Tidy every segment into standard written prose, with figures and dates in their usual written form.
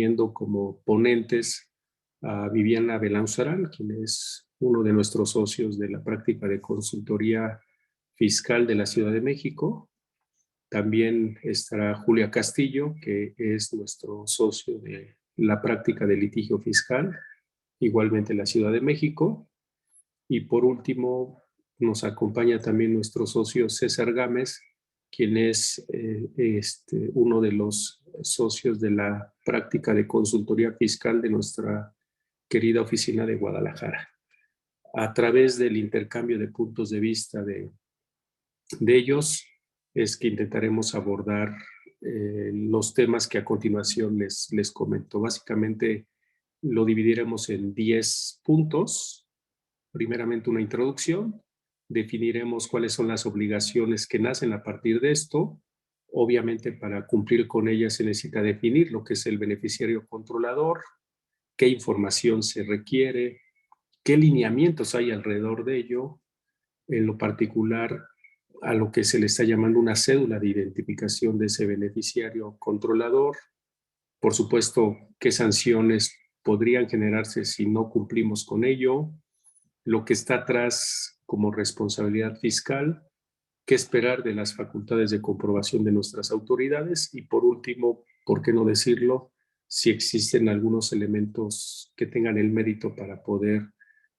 teniendo como ponentes a Viviana Belanzarán, quien es uno de nuestros socios de la práctica de consultoría fiscal de la Ciudad de México. También estará Julia Castillo, que es nuestro socio de la práctica de litigio fiscal, igualmente en la Ciudad de México. Y por último, nos acompaña también nuestro socio César Gámez, quien es uno de los socios de la práctica de consultoría fiscal de nuestra querida oficina de Guadalajara. A través del intercambio de puntos de vista de ellos, es que intentaremos abordar los temas que a continuación les comento. Básicamente lo dividiremos en 10 puntos. Primeramente una introducción, definiremos cuáles son las obligaciones que nacen a partir de esto. Obviamente para cumplir con ellas se necesita definir lo que es el beneficiario controlador, qué información se requiere, qué lineamientos hay alrededor de ello, en lo particular a lo que se le está llamando una cédula de identificación de ese beneficiario controlador. Por supuesto, qué sanciones podrían generarse si no cumplimos con ello, lo que está atrás como responsabilidad fiscal, qué esperar de las facultades de comprobación de nuestras autoridades y por último, ¿por qué no decirlo? Si existen algunos elementos que tengan el mérito para poder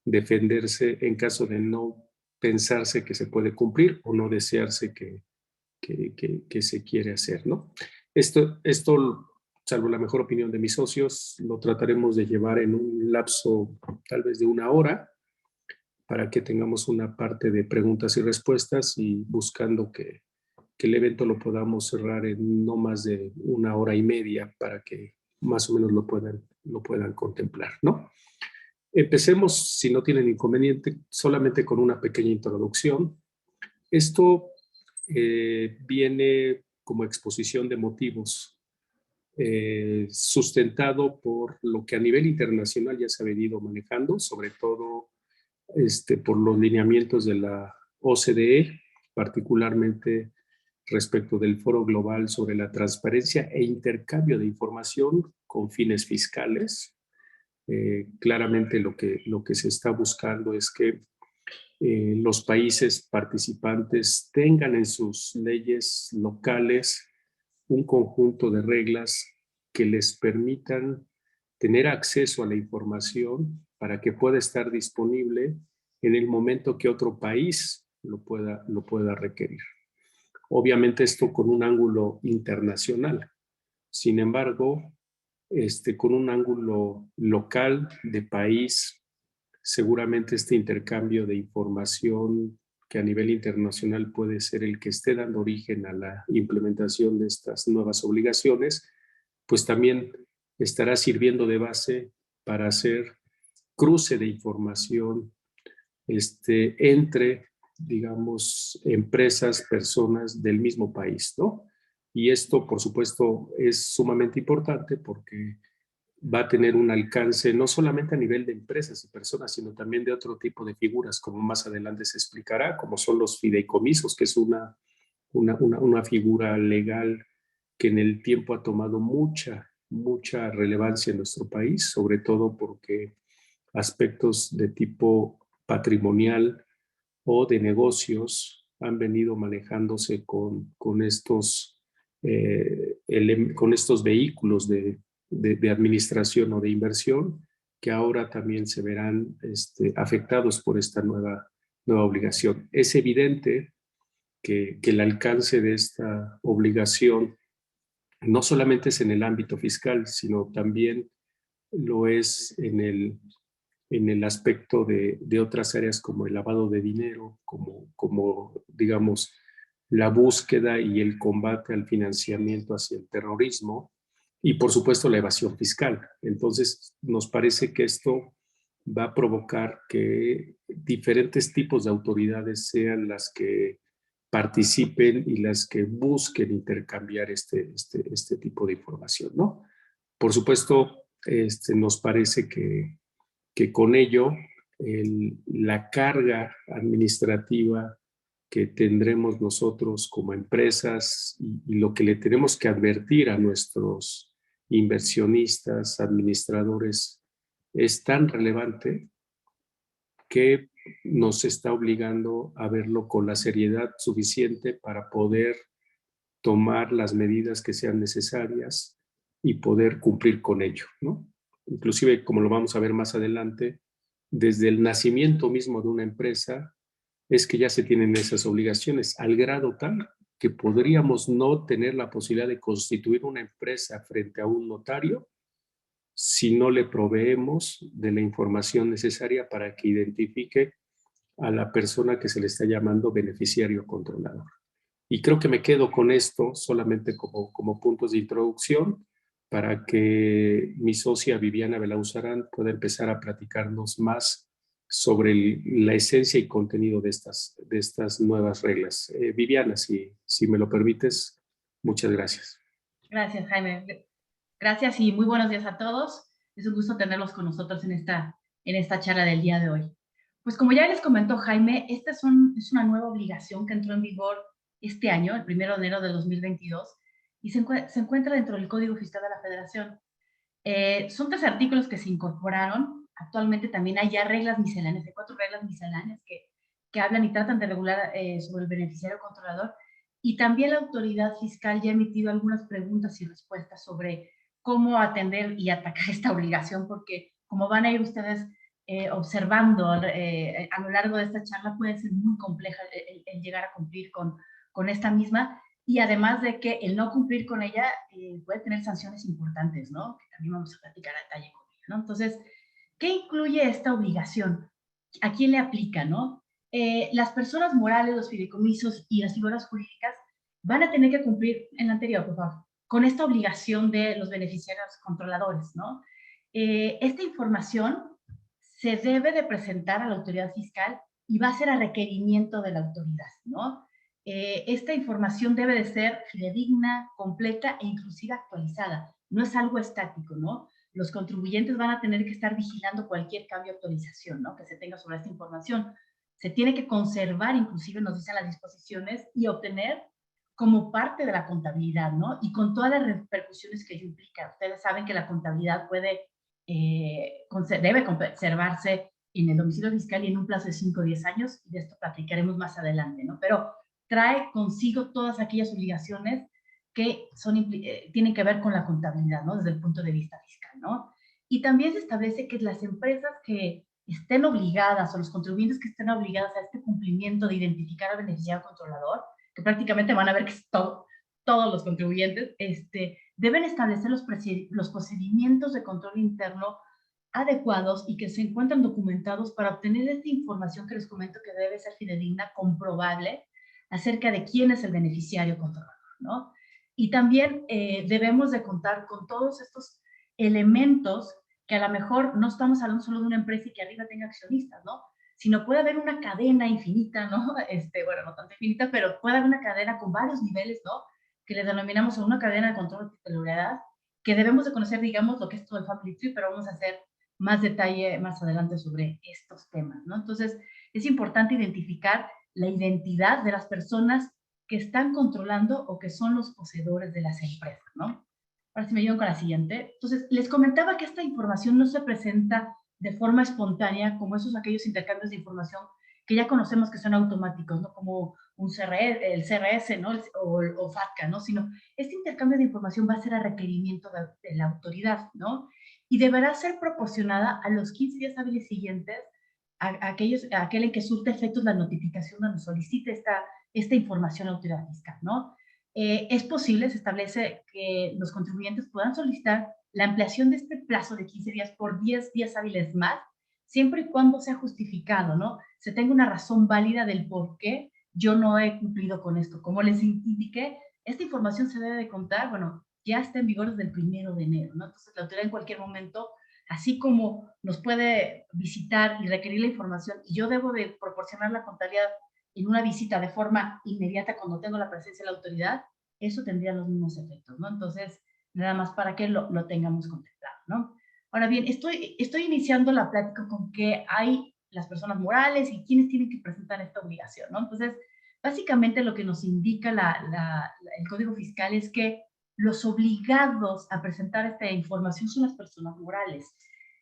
defenderse en caso de no pensarse que se puede cumplir o no desearse que se quiere hacer, ¿no? Esto, salvo la mejor opinión de mis socios, lo trataremos de llevar en un lapso tal vez de 1 hora, para que tengamos una parte de preguntas y respuestas y buscando que el evento lo podamos cerrar en no más de 1 hora y media para que más o menos lo puedan contemplar, ¿no? Empecemos, si no tienen inconveniente, solamente con una pequeña introducción. Esto viene como exposición de motivos, sustentado por lo que a nivel internacional ya se ha venido manejando, sobre todo por los lineamientos de la OCDE, particularmente respecto del Foro Global sobre la transparencia e intercambio de información con fines fiscales. Claramente lo que se está buscando es que los países participantes tengan en sus leyes locales un conjunto de reglas que les permitan tener acceso a la información para que pueda estar disponible en el momento que otro país lo pueda requerir. Obviamente esto con un ángulo internacional. Sin embargo, con un ángulo local de país, seguramente este intercambio de información que a nivel internacional puede ser el que esté dando origen a la implementación de estas nuevas obligaciones, pues también estará sirviendo de base para hacer cruce de información entre, digamos, empresas, personas del mismo país, ¿no? Y esto, por supuesto, es sumamente importante porque va a tener un alcance no solamente a nivel de empresas y personas, sino también de otro tipo de figuras, como más adelante se explicará, como son los fideicomisos, que es una figura legal que en el tiempo ha tomado mucha relevancia en nuestro país, sobre todo porque aspectos de tipo patrimonial o de negocios han venido manejándose con estos vehículos de administración o de inversión que ahora también se verán afectados por esta nueva obligación. Es evidente que el alcance de esta obligación no solamente es en el ámbito fiscal, sino también lo es en el aspecto de otras áreas como el lavado de dinero, como digamos, la búsqueda y el combate al financiamiento hacia el terrorismo y, por supuesto, la evasión fiscal. Entonces, nos parece que esto va a provocar que diferentes tipos de autoridades sean las que participen y las que busquen intercambiar este tipo de información, ¿no? Por supuesto, nos parece que con ello la carga administrativa que tendremos nosotros como empresas y lo que le tenemos que advertir a nuestros inversionistas, administradores, es tan relevante que nos está obligando a verlo con la seriedad suficiente para poder tomar las medidas que sean necesarias y poder cumplir con ello, ¿no? Inclusive, como lo vamos a ver más adelante, desde el nacimiento mismo de una empresa es que ya se tienen esas obligaciones, al grado tal que podríamos no tener la posibilidad de constituir una empresa frente a un notario si no le proveemos de la información necesaria para que identifique a la persona que se le está llamando beneficiario controlador. Y creo que me quedo con esto solamente como puntos de introducción para que mi socia Viviana Belauzarán pueda empezar a platicarnos más sobre la esencia y contenido de estas nuevas reglas. Viviana, si me lo permites, muchas gracias. Gracias, Jaime. Gracias y muy buenos días a todos. Es un gusto tenerlos con nosotros en esta charla del día de hoy. Pues como ya les comentó Jaime, esta es una nueva obligación que entró en vigor este año, el 1 de enero de 2022, y se encuentra dentro del Código Fiscal de la Federación. Son 3 artículos que se incorporaron. Actualmente también hay ya reglas misceláneas, hay 4 reglas misceláneas que hablan y tratan de regular sobre el beneficiario controlador. Y también la autoridad fiscal ya ha emitido algunas preguntas y respuestas sobre cómo atender y atacar esta obligación, porque como van a ir ustedes observando a lo largo de esta charla, puede ser muy compleja el llegar a cumplir con esta misma, y además de que el no cumplir con ella puede tener sanciones importantes, ¿no? Que también vamos a platicar a detalle con ella, ¿no? Entonces, ¿qué incluye esta obligación? ¿A quién le aplica, no? Las personas morales, los fideicomisos y las figuras jurídicas van a tener que cumplir, en la anterior, por favor, con esta obligación de los beneficiarios controladores, ¿no? Esta información se debe de presentar a la autoridad fiscal y va a ser a requerimiento de la autoridad, ¿no? Esta información debe de ser fidedigna, completa e inclusive actualizada. No es algo estático, ¿no? Los contribuyentes van a tener que estar vigilando cualquier cambio o actualización, ¿no?, que se tenga sobre esta información. Se tiene que conservar, inclusive nos dicen las disposiciones, y obtener como parte de la contabilidad, ¿no? Y con todas las repercusiones que ello implica. Ustedes saben que la contabilidad debe conservarse en el domicilio fiscal y en un plazo de 5 o 10 años, y de esto platicaremos más adelante, ¿no? Pero trae consigo todas aquellas obligaciones que tienen que ver con la contabilidad, ¿no?, desde el punto de vista fiscal, ¿no? Y también se establece que las empresas que estén obligadas, o los contribuyentes que estén obligados a este cumplimiento de identificar al beneficiario controlador, que prácticamente van a ver que es todos los contribuyentes, deben establecer los procedimientos de control interno adecuados y que se encuentran documentados para obtener esta información que les comento, que debe ser fidedigna, comprobable, acerca de quién es el beneficiario controlador, ¿no? Y también debemos de contar con todos estos elementos que a lo mejor no estamos hablando solo de una empresa y que arriba tenga accionistas, ¿no? Sino puede haber una cadena infinita, ¿no? Bueno, no tanto infinita, pero puede haber una cadena con varios niveles, ¿no?, que le denominamos una cadena de control de titularidad, que debemos de conocer, digamos, lo que es todo el Family Tree, pero vamos a hacer más detalle más adelante sobre estos temas, ¿no? Entonces, es importante identificar la identidad de las personas que están controlando o que son los poseedores de las empresas, ¿no? Ahora sí me ayudan con la siguiente. Entonces, les comentaba que esta información no se presenta de forma espontánea, como aquellos intercambios de información que ya conocemos que son automáticos, ¿no?, como el CRS, ¿no?, o FATCA, ¿no?, sino este intercambio de información va a ser a requerimiento de la autoridad, ¿no?, y deberá ser proporcionada a los 15 días hábiles siguientes a aquel en que surte efectos la notificación donde solicite esta información a la autoridad fiscal, ¿no? Es posible, se establece que los contribuyentes puedan solicitar la ampliación de este plazo de 15 días por 10 días hábiles más, siempre y cuando sea justificado, ¿no? Se tenga una razón válida del por qué yo no he cumplido con esto. Como les indiqué, esta información se debe de contar, bueno, ya está en vigor desde el 1 de enero, ¿no? Entonces, la autoridad en cualquier momento, así como nos puede visitar y requerir la información, y yo debo de proporcionar la contabilidad en una visita de forma inmediata cuando tengo la presencia de la autoridad, eso tendría los mismos efectos, ¿no? Entonces, nada más para que lo tengamos contemplado, ¿no? Ahora bien, estoy iniciando la plática con que hay las personas morales y quienes tienen que presentar esta obligación, ¿no? Entonces, básicamente lo que nos indica el Código Fiscal es que los obligados a presentar esta información son las personas morales.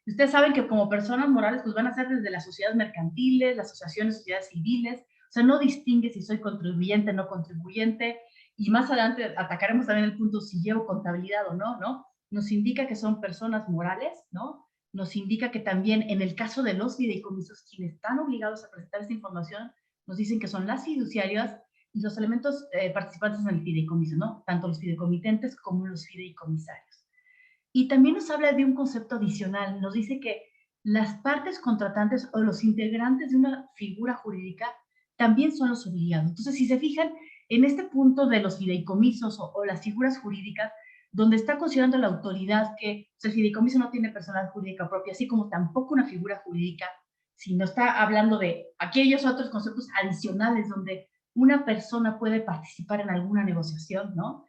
Ustedes saben que como personas morales, pues van a ser desde las sociedades mercantiles, las asociaciones, sociedades civiles, o sea, no distingue si soy contribuyente, no contribuyente, y más adelante atacaremos también el punto si llevo contabilidad o no, ¿no? Nos indica que son personas morales, ¿no? Nos indica que también en el caso de los fideicomisos, quienes están obligados a presentar esta información, nos dicen que son las fiduciarias y los elementos participantes en el fideicomiso, ¿no? Tanto los fideicomitentes como los fideicomisarios. Y también nos habla de un concepto adicional, nos dice que las partes contratantes o los integrantes de una figura jurídica también son los obligados. Entonces, si se fijan, en este punto de los fideicomisos o las figuras jurídicas, donde está considerando la autoridad que o sea, el fideicomiso no tiene personalidad jurídica propia, así como tampoco una figura jurídica, sino está hablando de aquellos otros conceptos adicionales donde una persona puede participar en alguna negociación, ¿no?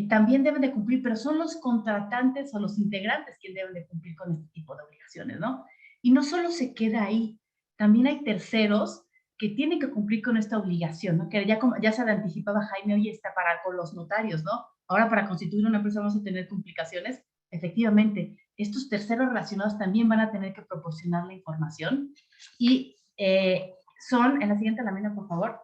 También deben de cumplir, pero son los contratantes o los integrantes quienes deben de cumplir con este tipo de obligaciones, ¿no? Y no solo se queda ahí, también hay terceros que tienen que cumplir con esta obligación, ¿no? Que ya se anticipaba Jaime, oye, está para con los notarios, ¿no? Ahora para constituir una empresa vamos a tener complicaciones. Efectivamente, estos terceros relacionados también van a tener que proporcionar la información y son, en la siguiente lámina, por favor,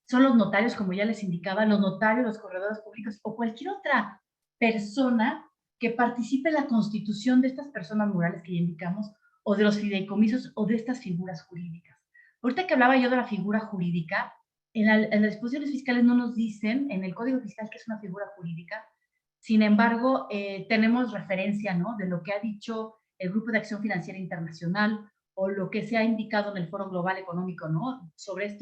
son los notarios, como ya les indicaba, los notarios, los corredores públicos o cualquier otra persona que participe en la constitución de estas personas morales que ya indicamos, o de los fideicomisos o de estas figuras jurídicas. Ahorita que hablaba yo de la figura jurídica, en las disposiciones fiscales no nos dicen, en el Código Fiscal, que es una figura jurídica. Sin embargo, tenemos referencia, ¿no?, de lo que ha dicho el Grupo de Acción Financiera Internacional o lo que se ha indicado en el Foro Global Económico, ¿no?, sobre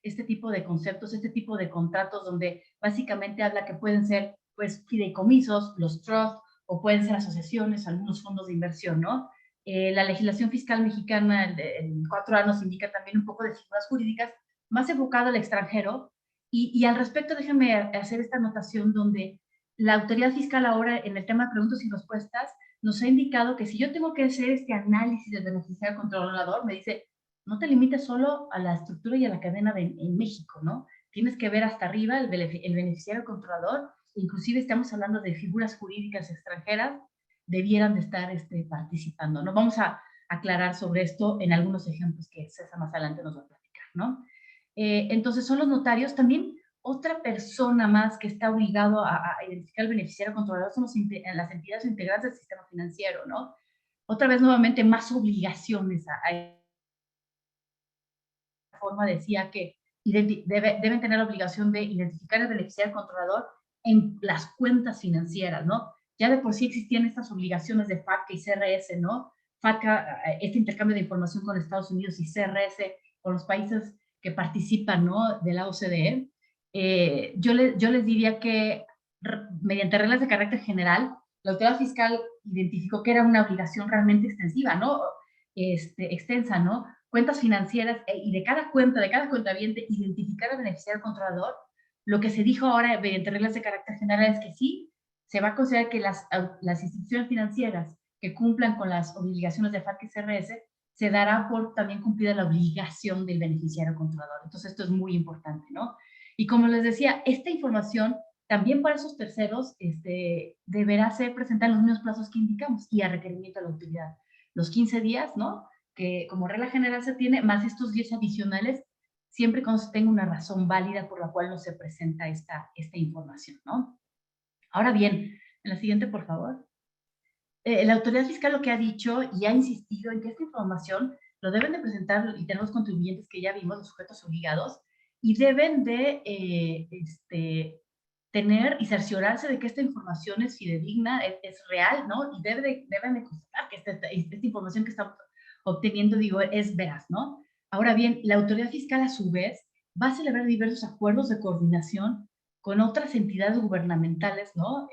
este tipo de conceptos, este tipo de contratos donde básicamente habla que pueden ser, pues, fideicomisos, los trusts, o pueden ser asociaciones, algunos fondos de inversión, ¿no? La legislación fiscal mexicana en 4A nos indica también un poco de figuras jurídicas más enfocado al extranjero, y al respecto déjenme hacer esta anotación donde la autoridad fiscal ahora en el tema de preguntas y respuestas nos ha indicado que si yo tengo que hacer este análisis del beneficiario controlador, me dice, no te limites solo a la estructura y a la cadena en México, ¿no? Tienes que ver hasta arriba el beneficiario controlador, inclusive estamos hablando de figuras jurídicas extranjeras, debieran de estar participando, ¿no? Vamos a aclarar sobre esto en algunos ejemplos que César más adelante nos va a platicar, ¿no? Entonces son los notarios, también otra persona más que está obligado a identificar el beneficiario controlador son las entidades integrantes del sistema financiero, ¿no? Otra vez nuevamente más obligaciones forma decía que deben tener la obligación de identificar el beneficiario controlador en las cuentas financieras, ¿no? Ya de por sí existían estas obligaciones de FATCA y CRS, ¿no? FATCA, este intercambio de información con Estados Unidos, y CRS con los países que participan, ¿no?, de la OCDE. Yo les diría que mediante reglas de carácter general, la autoridad fiscal identificó que era una obligación realmente extensiva, ¿no? Extensa, ¿no? Cuentas financieras y de cada cuentaviente, identificar al beneficiario controlador. Lo que se dijo ahora mediante reglas de carácter general es que sí, se va a considerar que las instituciones financieras que cumplan con las obligaciones de FATCA y CRS, se dará por también cumplida la obligación del beneficiario controlador. Entonces, esto es muy importante, ¿no? Y como les decía, esta información también para esos terceros deberá ser presentada en los mismos plazos que indicamos y a requerimiento de la autoridad. Los 15 días, ¿no?, que como regla general se tiene, más estos 10 adicionales, siempre cuando se tenga una razón válida por la cual no se presenta esta información, ¿no? Ahora bien, en la siguiente, por favor. La autoridad fiscal lo que ha dicho y ha insistido en que esta información lo deben de presentar, y tenemos contribuyentes que ya vimos, los sujetos obligados, y deben de tener y cerciorarse de que esta información es fidedigna, es real, ¿no? Y deben de constatar que esta información que estamos obteniendo, digo, es veraz, ¿no? Ahora bien, la autoridad fiscal a su vez va a celebrar diversos acuerdos de coordinación con otras entidades gubernamentales, ¿no?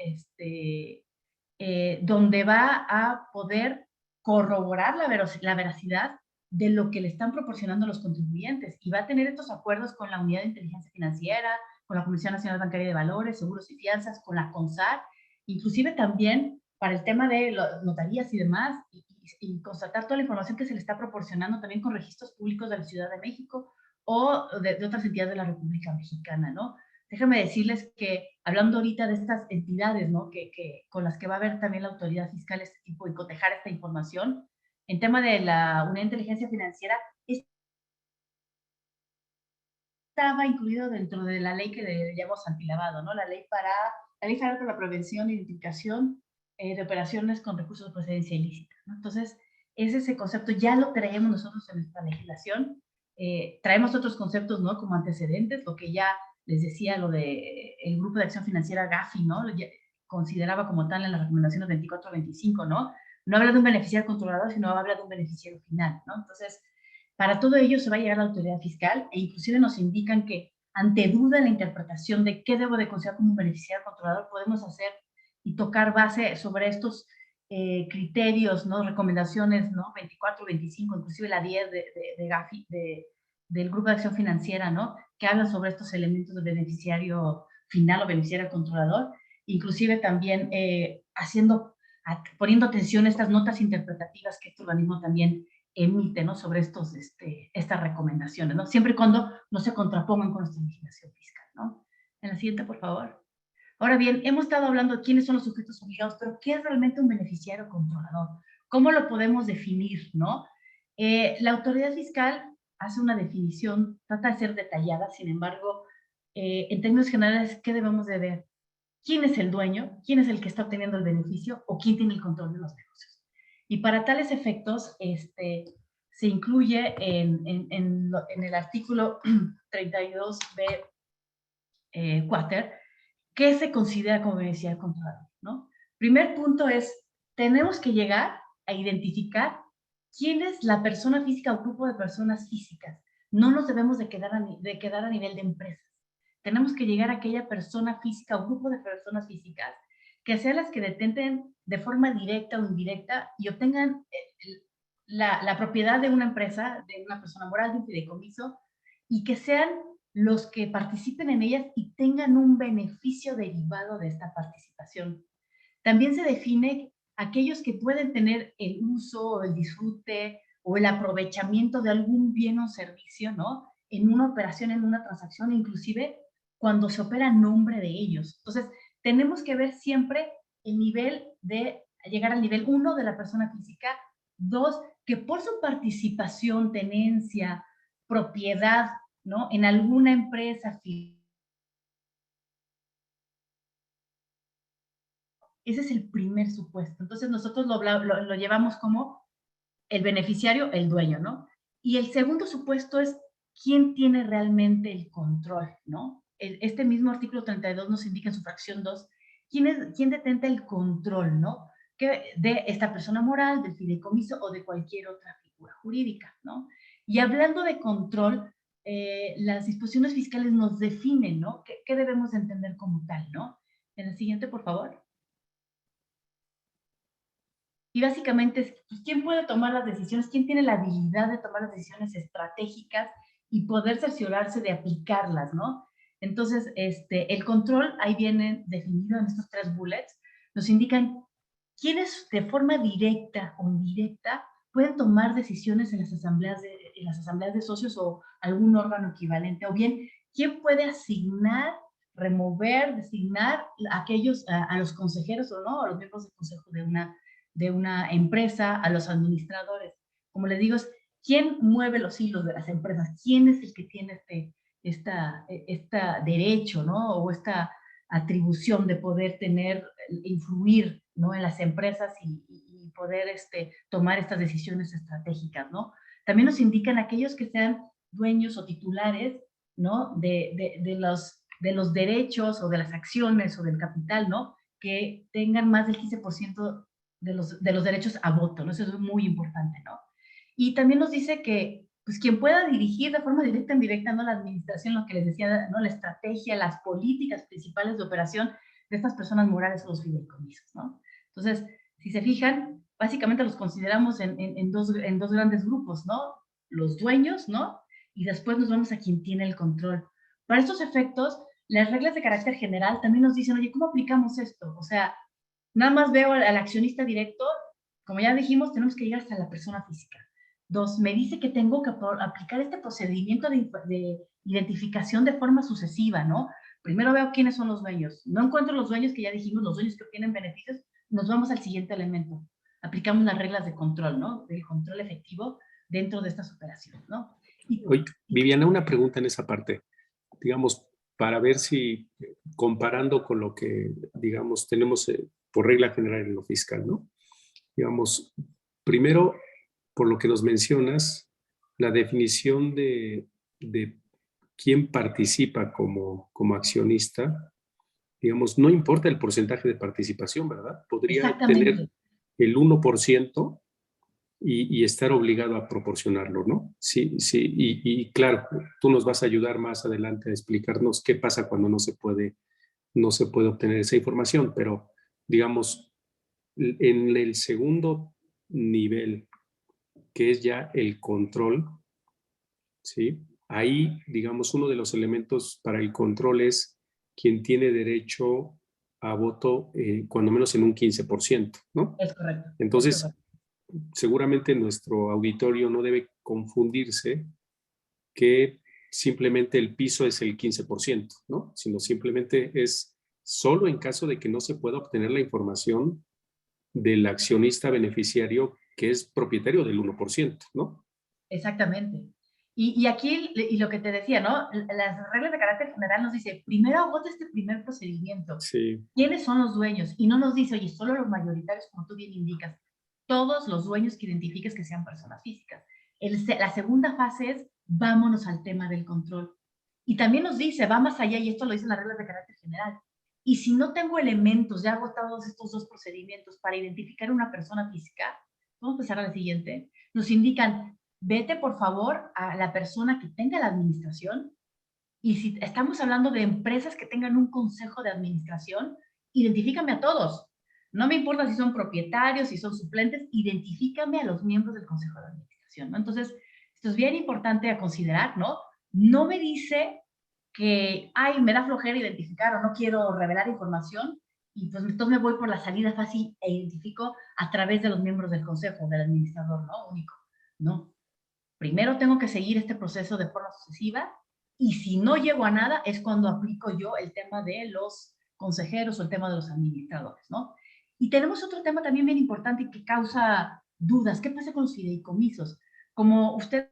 Donde va a poder corroborar la veracidad de lo que le están proporcionando los contribuyentes, y va a tener estos acuerdos con la Unidad de Inteligencia Financiera, con la Comisión Nacional Bancaria de Valores, Seguros y Fianzas, con la CONSAR, inclusive también para el tema de notarías y demás, y constatar toda la información que se le está proporcionando también con registros públicos de la Ciudad de México o de otras entidades de la República Mexicana, ¿no? déjame decirles que hablando ahorita de estas entidades, ¿no? Con las que va a haber también la autoridad fiscal este tipo y cotejar esta información, en tema de la Unidad de Inteligencia Financiera, estaba incluido dentro de la ley que le llamamos antilavado, ¿no? La Ley Federal para la Prevención e Identificación de Operaciones con Recursos de Procedencia Ilícita, ¿no? Entonces, ese concepto ya lo traemos nosotros en nuestra legislación. Traemos otros conceptos, ¿no? Como antecedentes, lo que ya les decía, lo de el Grupo de Acción Financiera GAFI, ¿no? Consideraba como tal en las recomendaciones 24-25, ¿no? No habla de un beneficiario controlador, sino habla de un beneficiario final, ¿no? Entonces, para todo ello se va a llegar a la autoridad fiscal e inclusive nos indican que ante duda en la interpretación de qué debo de considerar como un beneficiario controlador, podemos hacer y tocar base sobre estos criterios, ¿no? Recomendaciones, ¿no? 24, 25, inclusive la 10 de GAFI, del Grupo de Acción Financiera, ¿no? Que hablan sobre estos elementos de beneficiario final o beneficiario controlador, inclusive también poniendo atención a estas notas interpretativas que este organismo también emite, ¿no? Sobre estas recomendaciones, ¿no? Siempre y cuando no se contrapongan con nuestra legislación fiscal, ¿no? En la siguiente, por favor. Ahora bien, hemos estado hablando de quiénes son los sujetos obligados, pero ¿qué es realmente un beneficiario controlador? ¿Cómo lo podemos definir, no? La autoridad fiscal hace una definición, trata de ser detallada, sin embargo, en términos generales, ¿qué debemos de ver? ¿Quién es el dueño? ¿Quién es el que está obteniendo el beneficio? ¿O quién tiene el control de los negocios? Y para tales efectos, se incluye en el artículo 32b quater, ¿qué se considera como beneficiario controlador? ¿No? Primer punto es, tenemos que llegar a identificar quién es la persona física o grupo de personas físicas. No nos debemos de quedar a nivel de empresas. Tenemos que llegar a aquella persona física o grupo de personas físicas que sean las que detenten de forma directa o indirecta y obtengan la propiedad de una empresa, de una persona moral, de un fideicomiso, y que sean los que participen en ellas y tengan un beneficio derivado de esta participación. También se define aquellos que pueden tener el uso o el disfrute o el aprovechamiento de algún bien o servicio, ¿no? En una operación, en una transacción, inclusive cuando se opera a nombre de ellos. Entonces, tenemos que ver siempre el nivel de llegar al nivel 1 de la persona física, 2, que por su participación, tenencia, propiedad, ¿no? En alguna empresa. Ese es el primer supuesto. Entonces nosotros lo llevamos como el beneficiario, el dueño, ¿no? Y el segundo supuesto es quién tiene realmente el control, ¿no? Este mismo artículo 32 nos indica en su fracción 2 quién detenta el control, ¿no? De esta persona moral, del fideicomiso o de cualquier otra figura jurídica, ¿no? Y hablando de control, las disposiciones fiscales nos definen, ¿no? ¿Qué debemos entender como tal, ¿no? En el siguiente, por favor. Y básicamente es, pues, ¿quién puede tomar las decisiones? ¿Quién tiene la habilidad de tomar las decisiones estratégicas y poder cerciorarse de aplicarlas, ¿no? Entonces, el control, ahí viene definido en estos 3 bullets, nos indican quiénes de forma directa o indirecta pueden tomar decisiones en las asambleas de socios o algún órgano equivalente, o bien, quién puede asignar, remover, designar a los consejeros o no, a los miembros del consejo de una empresa, a los administradores. Como les digo, es quién mueve los hilos de las empresas, quién es el que tiene este derecho, ¿no? O esta atribución de poder influir, ¿no? En las empresas y poder tomar estas decisiones estratégicas, ¿no? También nos indican aquellos que sean dueños o titulares, ¿no? De los derechos o de las acciones o del capital, ¿no? Que tengan más del 15% de los derechos a voto, ¿no? Eso es muy importante, ¿no? Y también nos dice que, pues, quien pueda dirigir de forma directa o indirecta, ¿no? La administración, lo que les decía, ¿no? La estrategia, las políticas principales de operación de estas personas morales o los fideicomisos, ¿no? Entonces, si se fijan, básicamente los consideramos en dos grandes grupos, ¿no? Los dueños, ¿no? Y después nos vamos a quien tiene el control. Para estos efectos, las reglas de carácter general también nos dicen, oye, ¿cómo aplicamos esto? O sea, nada más veo al accionista directo, como ya dijimos, tenemos que llegar hasta la persona física. 2, me dice que tengo que aplicar este procedimiento de identificación de forma sucesiva, ¿no? Primero veo quiénes son los dueños. No encuentro los dueños que ya dijimos, los dueños que obtienen beneficios, nos vamos al siguiente elemento. Aplicamos las reglas de control, ¿no? Del control efectivo dentro de estas operaciones, ¿no? Oye, Viviana, una pregunta en esa parte. Digamos, para ver si comparando con lo que, digamos, tenemos por regla general en lo fiscal, ¿no? Digamos, primero, por lo que nos mencionas, la definición de quién participa como accionista, digamos, no importa el porcentaje de participación, ¿verdad? Podría tener Exactamente. el 1% y estar obligado a proporcionarlo, ¿no? Sí, sí, y claro, tú nos vas a ayudar más adelante a explicarnos qué pasa cuando no se puede obtener esa información, pero digamos, en el segundo nivel, que es ya el control, ¿sí? Ahí, digamos, uno de los elementos para el control es quien tiene derecho a voto, cuando menos en un 15%, ¿no? Es correcto, es Entonces, correcto. seguramente nuestro auditorio no debe confundirse que simplemente el piso es el 15%, ¿no? Sino simplemente es solo en caso de que no se pueda obtener la información del accionista beneficiario que es propietario del 1%, ¿no? Exactamente. Y aquí, y lo que te decía, ¿no? Las reglas de carácter general nos dice, primero agota este primer procedimiento. Sí. ¿Quiénes son los dueños? Y no nos dice, oye, solo los mayoritarios, como tú bien indicas. Todos los dueños que identifiques que sean personas físicas. La segunda fase es, vámonos al tema del control. Y también nos dice, va más allá, y esto lo dicen las reglas de carácter general. Y si no tengo elementos ya agotados estos dos procedimientos para identificar una persona física, vamos a pasar a la siguiente. Nos indican, vete por favor a la persona que tenga la administración, y si estamos hablando de empresas que tengan un consejo de administración, identifícame a todos. No me importa si son propietarios, si son suplentes, identifícame a los miembros del consejo de administración, ¿no? Entonces, esto es bien importante a considerar, ¿no? No me dice que, ay, me da flojera identificar o no quiero revelar información, y pues entonces me voy por la salida fácil e identifico a través de los miembros del consejo, del administrador, ¿no? Único, ¿no? Primero tengo que seguir este proceso de forma sucesiva, y si no llego a nada es cuando aplico yo el tema de los consejeros o el tema de los administradores, ¿no? Y tenemos otro tema también bien importante y que causa dudas. ¿Qué pasa con los fideicomisos? Como ustedes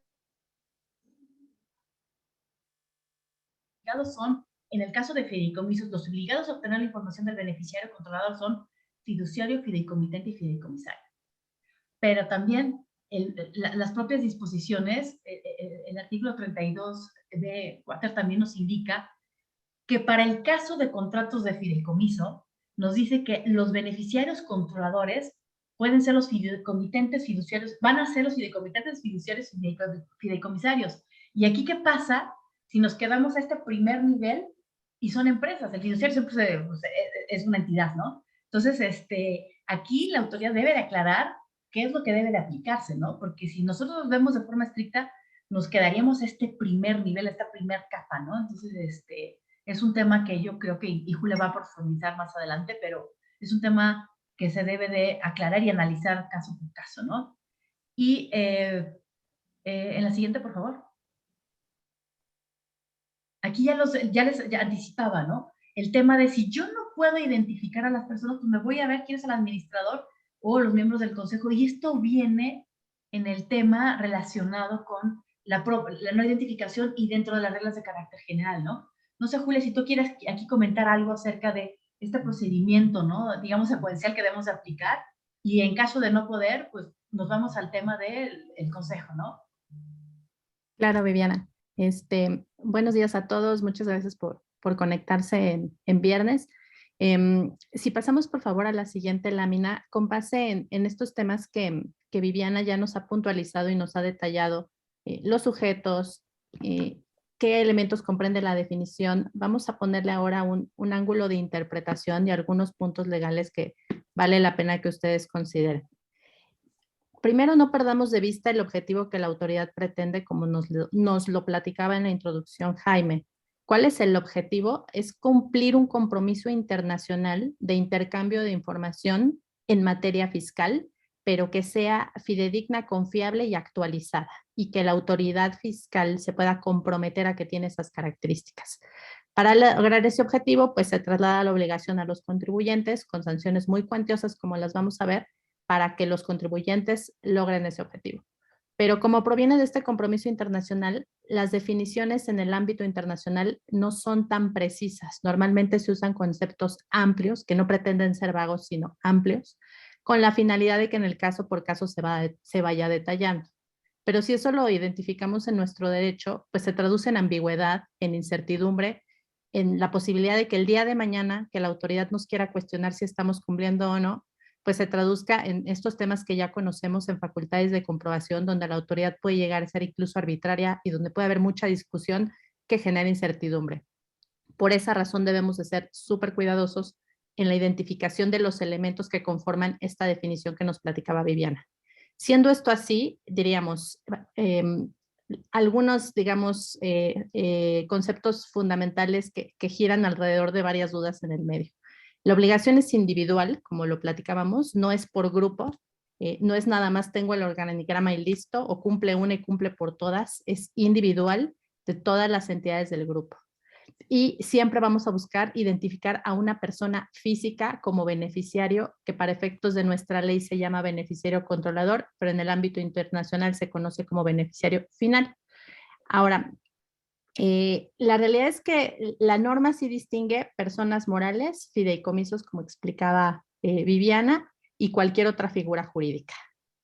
son, en el caso de fideicomisos, los obligados a obtener la información del beneficiario controlador son fiduciario, fideicomitente y fideicomisario. Pero también las propias disposiciones, el artículo 32 de Quater también nos indica que para el caso de contratos de fideicomiso, nos dice que los beneficiarios controladores pueden ser los fideicomitentes fiduciarios, van a ser los fideicomitentes fiduciarios y fideicomisarios. ¿Y aquí qué pasa si nos quedamos a este primer nivel y son empresas? El fiduciario siempre es una entidad, ¿no? Entonces, aquí la autoridad debe de aclarar qué es lo que debe de aplicarse, ¿no? Porque si nosotros nos vemos de forma estricta, nos quedaríamos a este primer nivel, a esta primer capa, ¿no? Entonces, es un tema que yo creo que Julia va a profundizar más adelante, pero es un tema que se debe de aclarar y analizar caso por caso, ¿no? Y en la siguiente, por favor. Aquí ya anticipaba, ¿no? El tema de si yo no puedo identificar a las personas, pues me voy a ver quién es el administrador o los miembros del consejo. Y esto viene en el tema relacionado con la no identificación y dentro de las reglas de carácter general, ¿no? No sé, Julia, si tú quieres aquí comentar algo acerca de este procedimiento, ¿no? Digamos, secuencial que debemos de aplicar, y en caso de no poder, pues nos vamos al tema del consejo, ¿no? Claro, Viviana. Buenos días a todos. Muchas gracias por conectarse en viernes. Si pasamos, por favor, a la siguiente lámina, con base en estos temas que Viviana ya nos ha puntualizado y nos ha detallado, los sujetos, qué elementos comprende la definición, vamos a ponerle ahora un ángulo de interpretación y algunos puntos legales que vale la pena que ustedes consideren. Primero, no perdamos de vista el objetivo que la autoridad pretende, como nos lo platicaba en la introducción Jaime. ¿Cuál es el objetivo? Es cumplir un compromiso internacional de intercambio de información en materia fiscal, pero que sea fidedigna, confiable y actualizada, y que la autoridad fiscal se pueda comprometer a que tiene esas características. Para lograr ese objetivo, pues se traslada la obligación a los contribuyentes con sanciones muy cuantiosas, como las vamos a ver, para que los contribuyentes logren ese objetivo. Pero como proviene de este compromiso internacional, las definiciones en el ámbito internacional no son tan precisas. Normalmente se usan conceptos amplios, que no pretenden ser vagos, sino amplios, con la finalidad de que en el caso por caso se vaya detallando. Pero si eso lo identificamos en nuestro derecho, pues se traduce en ambigüedad, en incertidumbre, en la posibilidad de que el día de mañana que la autoridad nos quiera cuestionar si estamos cumpliendo o no, pues se traduzca en estos temas que ya conocemos en facultades de comprobación, donde la autoridad puede llegar a ser incluso arbitraria y donde puede haber mucha discusión que genera incertidumbre. Por esa razón debemos de ser súper cuidadosos en la identificación de los elementos que conforman esta definición que nos platicaba Viviana. Siendo esto así, diríamos, algunos, digamos, conceptos fundamentales que giran alrededor de varias dudas en el medio. La obligación es individual, como lo platicábamos, no es por grupo, no es nada más tengo el organigrama y listo, o cumple una y cumple por todas, es individual de todas las entidades del grupo. Y siempre vamos a buscar identificar a una persona física como beneficiario, que para efectos de nuestra ley se llama beneficiario controlador, pero en el ámbito internacional se conoce como beneficiario final. Ahora, la realidad es que la norma sí distingue personas morales, fideicomisos, como explicaba Viviana, y cualquier otra figura jurídica.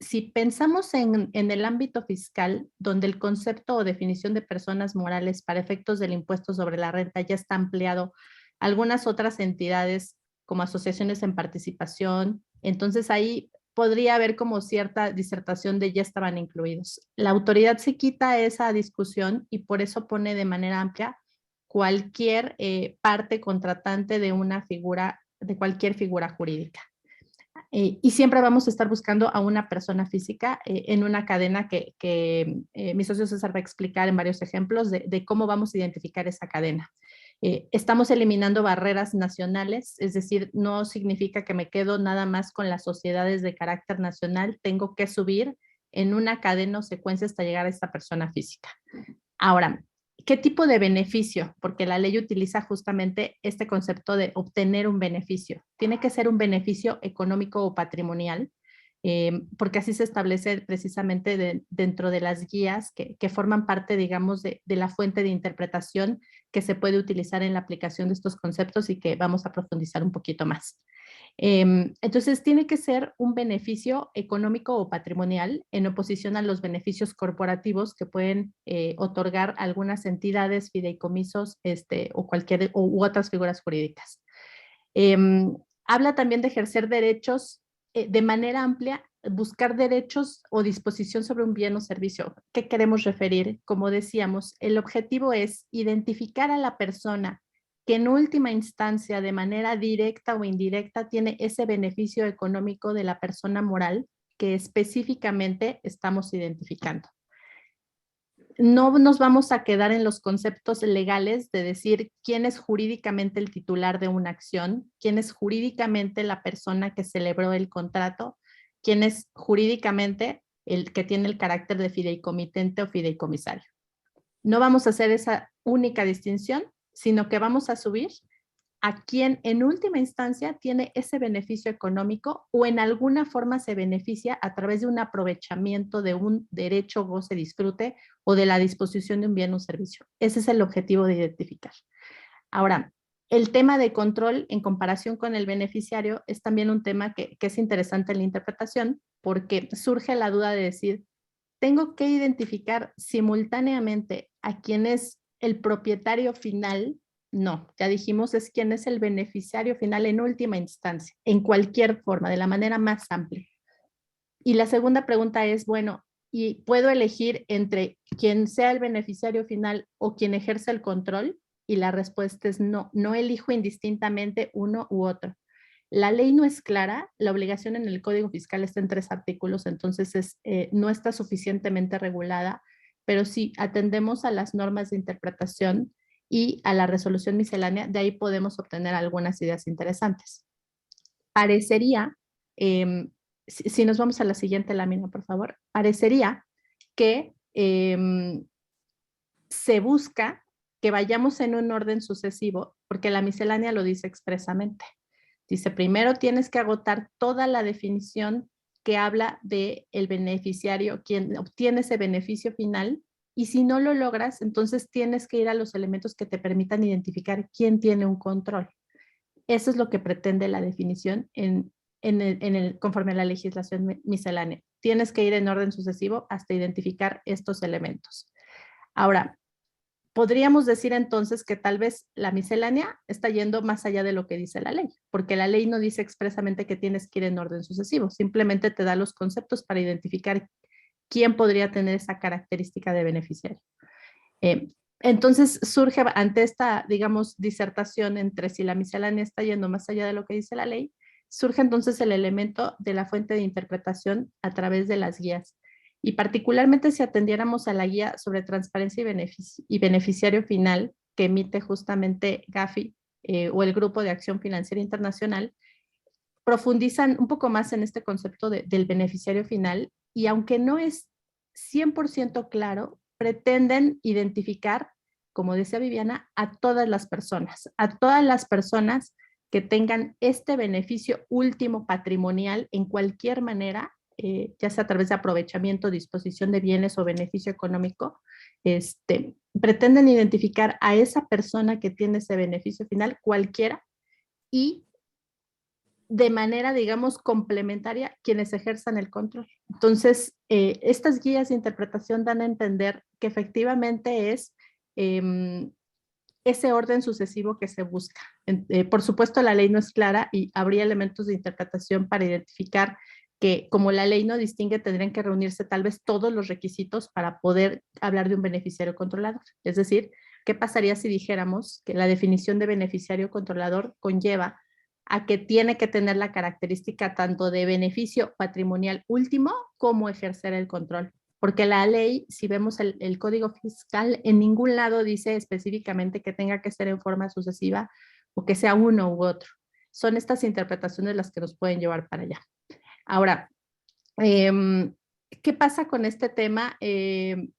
Si pensamos en el ámbito fiscal, donde el concepto o definición de personas morales para efectos del impuesto sobre la renta ya está ampliado a algunas otras entidades como asociaciones en participación, entonces ahí podría haber como cierta disertación de ya estaban incluidos. La autoridad se quita esa discusión y por eso pone de manera amplia cualquier parte contratante de una figura, de cualquier figura jurídica. Y siempre vamos a estar buscando a una persona física en una cadena que mi socio César va a explicar en varios ejemplos de cómo vamos a identificar esa cadena. Estamos eliminando barreras nacionales, es decir, no significa que me quedo nada más con las sociedades de carácter nacional, tengo que subir en una cadena o secuencia hasta llegar a esta persona física. Ahora, ¿qué tipo de beneficio? Porque la ley utiliza justamente este concepto de obtener un beneficio. Tiene que ser un beneficio económico o patrimonial, porque así se establece precisamente dentro de las guías que forman parte, digamos, de la fuente de interpretación que se puede utilizar en la aplicación de estos conceptos y que vamos a profundizar un poquito más. Entonces, tiene que ser un beneficio económico o patrimonial en oposición a los beneficios corporativos que pueden otorgar algunas entidades, fideicomisos u otras figuras jurídicas. Habla también de ejercer derechos de manera amplia, buscar derechos o disposición sobre un bien o servicio. ¿Qué queremos referir? Como decíamos, el objetivo es identificar a la persona que en última instancia, de manera directa o indirecta, tiene ese beneficio económico de la persona moral que específicamente estamos identificando. No nos vamos a quedar en los conceptos legales de decir quién es jurídicamente el titular de una acción, quién es jurídicamente la persona que celebró el contrato, quién es jurídicamente el que tiene el carácter de fideicomitente o fideicomisario. No vamos a hacer esa única distinción, sino que vamos a subir a quien en última instancia tiene ese beneficio económico o en alguna forma se beneficia a través de un aprovechamiento de un derecho, goce, disfrute o de la disposición de un bien o servicio. Ese es el objetivo de identificar. Ahora, el tema de control en comparación con el beneficiario es también un tema que es interesante en la interpretación porque surge la duda de decir, tengo que identificar simultáneamente a quién es el propietario final. No, ya dijimos, es quién es el beneficiario final en última instancia, en cualquier forma, de la manera más amplia. Y la segunda pregunta es, bueno, ¿y puedo elegir entre quien sea el beneficiario final o quien ejerce el control? Y la respuesta es no, no elijo indistintamente uno u otro. La ley no es clara, la obligación en el Código Fiscal está en 3 artículos, entonces no está suficientemente regulada, pero si atendemos a las normas de interpretación y a la resolución miscelánea, de ahí podemos obtener algunas ideas interesantes. Parecería, si nos vamos a la siguiente lámina, por favor, parecería que se busca que vayamos en un orden sucesivo, porque la miscelánea lo dice expresamente. Dice, primero tienes que agotar toda la definición que habla de el beneficiario, quien obtiene ese beneficio final, y si no lo logras, entonces tienes que ir a los elementos que te permitan identificar quién tiene un control. Eso es lo que pretende la definición conforme a la legislación miscelánea. Tienes que ir en orden sucesivo hasta identificar estos elementos. Ahora, podríamos decir entonces que tal vez la miscelánea está yendo más allá de lo que dice la ley, porque la ley no dice expresamente que tienes que ir en orden sucesivo, simplemente te da los conceptos para identificar quién podría tener esa característica de beneficiario. Entonces surge ante esta, digamos, disertación entre si la miscelánea está yendo más allá de lo que dice la ley, surge entonces el elemento de la fuente de interpretación a través de las guías. Y particularmente si atendiéramos a la guía sobre transparencia y beneficiario final que emite justamente Gafi o el Grupo de Acción Financiera Internacional, profundizan un poco más en este concepto del beneficiario final y aunque no es 100% claro, pretenden identificar, como decía Viviana, a todas las personas que tengan este beneficio último patrimonial en cualquier manera, ya sea a través de aprovechamiento, disposición de bienes o beneficio económico, pretenden identificar a esa persona que tiene ese beneficio final, cualquiera, y de manera, digamos, complementaria quienes ejerzan el control. Entonces, estas guías de interpretación dan a entender que efectivamente es ese orden sucesivo que se busca. Por supuesto, la ley no es clara y habría elementos de interpretación para identificar que como la ley no distingue, tendrían que reunirse tal vez todos los requisitos para poder hablar de un beneficiario controlador. Es decir, ¿qué pasaría si dijéramos que la definición de beneficiario controlador conlleva a que tiene que tener la característica tanto de beneficio patrimonial último como ejercer el control? Porque la ley, si vemos el código fiscal, en ningún lado dice específicamente que tenga que ser en forma sucesiva o que sea uno u otro. Son estas interpretaciones las que nos pueden llevar para allá. Ahora, ¿qué pasa con este tema del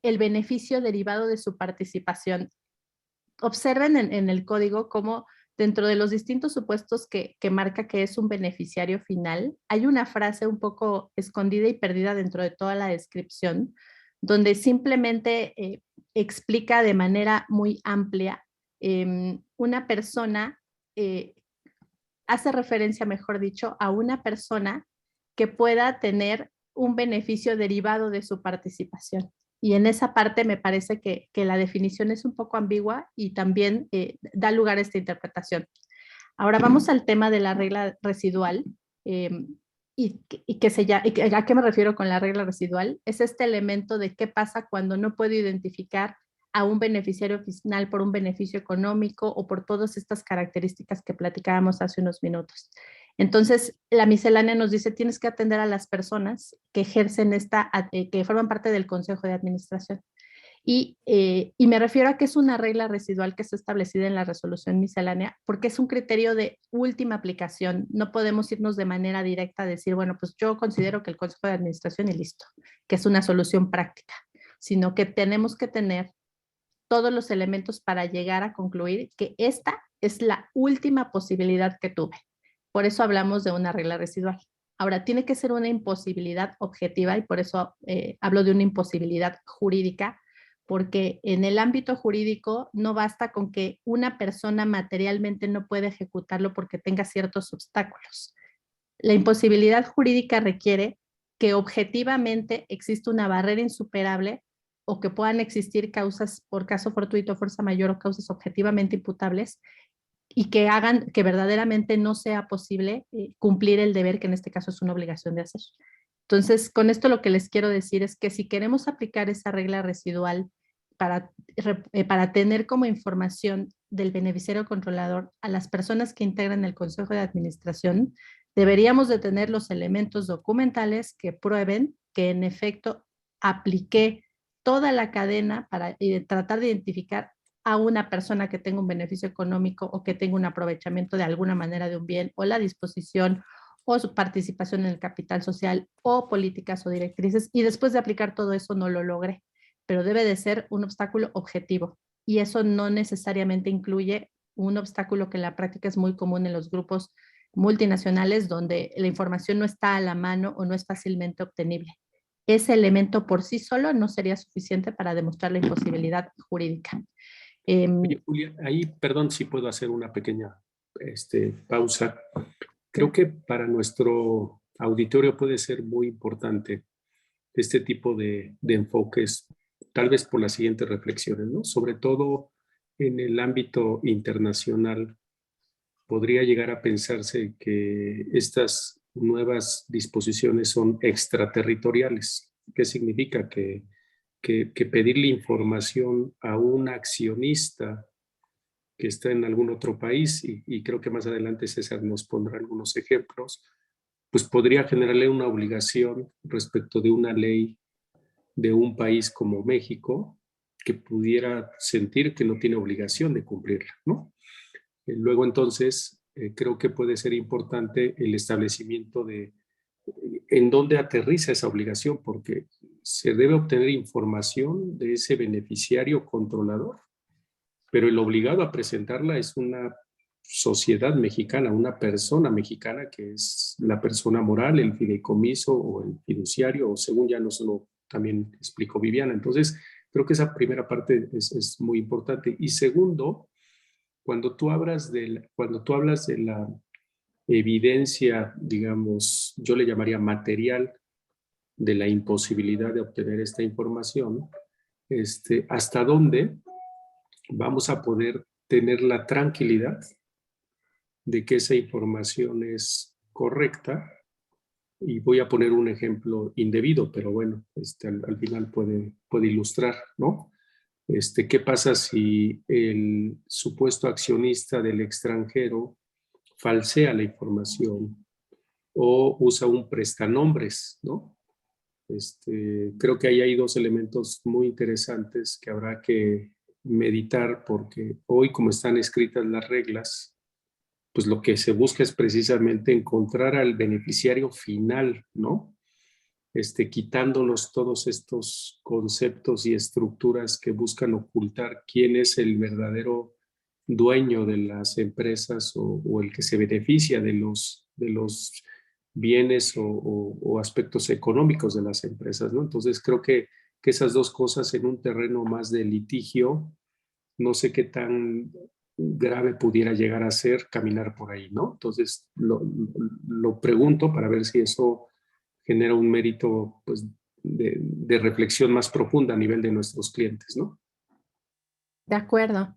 beneficio derivado de su participación? Observen en el código cómo dentro de los distintos supuestos que marca que es un beneficiario final, hay una frase un poco escondida y perdida dentro de toda la descripción, donde simplemente explica de manera muy amplia una persona, hace referencia, mejor dicho, a una persona que pueda tener un beneficio derivado de su participación. Y en esa parte me parece que la definición es un poco ambigua y también da lugar a esta interpretación. Ahora vamos al tema de la regla residual. ¿A qué me refiero con la regla residual? Es este elemento de qué pasa cuando no puedo identificar a un beneficiario final por un beneficio económico o por todas estas características que platicábamos hace unos minutos. Entonces, la miscelánea nos dice, tienes que atender a las personas que ejercen que forman parte del Consejo de Administración. Y me refiero a que es una regla residual que está establecida en la resolución miscelánea porque es un criterio de última aplicación. No podemos irnos de manera directa a decir, bueno, pues yo considero que el Consejo de Administración y listo, que es una solución práctica, sino que tenemos que tener todos los elementos para llegar a concluir que esta es la última posibilidad que tuve. Por eso hablamos de una regla residual. Ahora, tiene que ser una imposibilidad objetiva y por eso hablo de una imposibilidad jurídica, porque en el ámbito jurídico no basta con que una persona materialmente no pueda ejecutarlo porque tenga ciertos obstáculos. La imposibilidad jurídica requiere que objetivamente exista una barrera insuperable o que puedan existir causas por caso fortuito, fuerza mayor o causas objetivamente imputables y que hagan que verdaderamente no sea posible cumplir el deber que en este caso es una obligación de hacer. Entonces, con esto lo que les quiero decir es que si queremos aplicar esa regla residual para tener como información del beneficiario controlador a las personas que integran el Consejo de Administración, deberíamos de tener los elementos documentales que prueben que en efecto apliqué toda la cadena para tratar de identificar a una persona que tenga un beneficio económico o que tenga un aprovechamiento de alguna manera de un bien o la disposición o su participación en el capital social o políticas o directrices y después de aplicar todo eso no lo logré. pero debe de ser un obstáculo objetivo. Y eso no necesariamente incluye un obstáculo que en la práctica es muy común en los grupos multinacionales, donde la información no está a la mano o no es fácilmente obtenible. Ese elemento por sí solo no sería suficiente para demostrar la imposibilidad jurídica. Oye, Julia, ahí, perdón si puedo hacer una pequeña pausa. Creo que para nuestro auditorio puede ser muy importante este tipo de enfoques, tal vez por las siguientes reflexiones, ¿no? Sobre todo en el ámbito internacional, podría llegar a pensarse que estas nuevas disposiciones son extraterritoriales. ¿Qué significa? Que pedirle información a un accionista que está en algún otro país, y creo que más adelante César nos pondrá algunos ejemplos, pues podría generarle una obligación respecto de una ley de un país como México que pudiera sentir que no tiene obligación de cumplirla, ¿no? Luego entonces creo que puede ser importante el establecimiento de en dónde aterriza esa obligación, porque se debe obtener información de ese beneficiario controlador, pero el obligado a presentarla es una sociedad mexicana, una persona mexicana que es la persona moral, el fideicomiso o el fiduciario, o según ya nos lo también explicó Viviana. Entonces, creo que esa primera parte es muy importante. Y segundo, cuando tú hablas de la evidencia, digamos, yo le llamaría material de la imposibilidad de obtener esta información, ¿hasta dónde vamos a poder tener la tranquilidad de que esa información es correcta? Y voy a poner un ejemplo indebido, pero bueno, al final puede ilustrar, ¿no? ¿Qué pasa si el supuesto accionista del extranjero falsea la información o usa un prestanombres, ¿no? Creo que ahí hay dos elementos muy interesantes que habrá que meditar, porque hoy, como están escritas las reglas, pues lo que se busca es precisamente encontrar al beneficiario final, ¿no? Quitándonos todos estos conceptos y estructuras que buscan ocultar quién es el verdadero dueño de las empresas o el que se beneficia de los bienes o aspectos económicos de las empresas, ¿no? Entonces creo que esas dos cosas en un terreno más de litigio, no sé qué tan grave pudiera llegar a ser caminar por ahí, ¿no? Entonces lo pregunto para ver si eso genera un mérito, pues, de reflexión más profunda a nivel de nuestros clientes, ¿no? De acuerdo.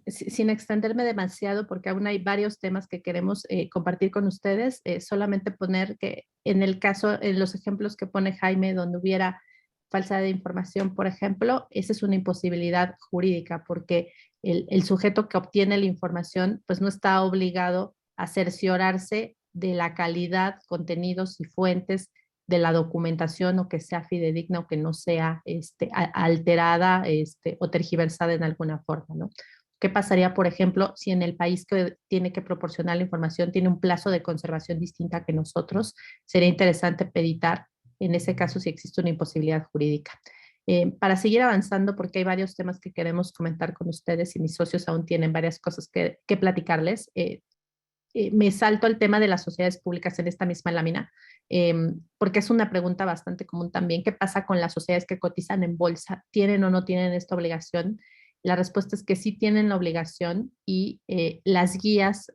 Sin extenderme demasiado, porque aún hay varios temas que queremos compartir con ustedes, solamente poner que en el caso, en los ejemplos que pone Jaime, donde hubiera falsedad de información, por ejemplo, esa es una imposibilidad jurídica, porque el sujeto que obtiene la información, pues no está obligado a cerciorarse de la calidad, contenidos y fuentes de la documentación, o que sea fidedigna o que no sea alterada o tergiversada en alguna forma, ¿no? ¿Qué pasaría, por ejemplo, si en el país que tiene que proporcionar la información tiene un plazo de conservación distinta que nosotros? Sería interesante meditar en ese caso si existe una imposibilidad jurídica. Para seguir avanzando, porque hay varios temas que queremos comentar con ustedes y mis socios aún tienen varias cosas que platicarles, me salto al tema de las sociedades públicas en esta misma lámina, porque es una pregunta bastante común también. ¿Qué pasa con las sociedades que cotizan en bolsa? ¿Tienen o no tienen esta obligación? La respuesta es que sí tienen la obligación, y las guías,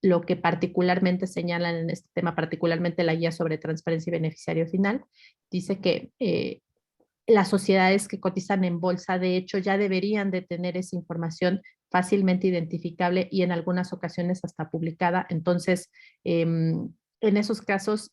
lo que particularmente señalan en este tema, particularmente la guía sobre transparencia y beneficiario final, dice que las sociedades que cotizan en bolsa, de hecho, ya deberían de tener esa información fácilmente identificable y en algunas ocasiones hasta publicada. Entonces, en esos casos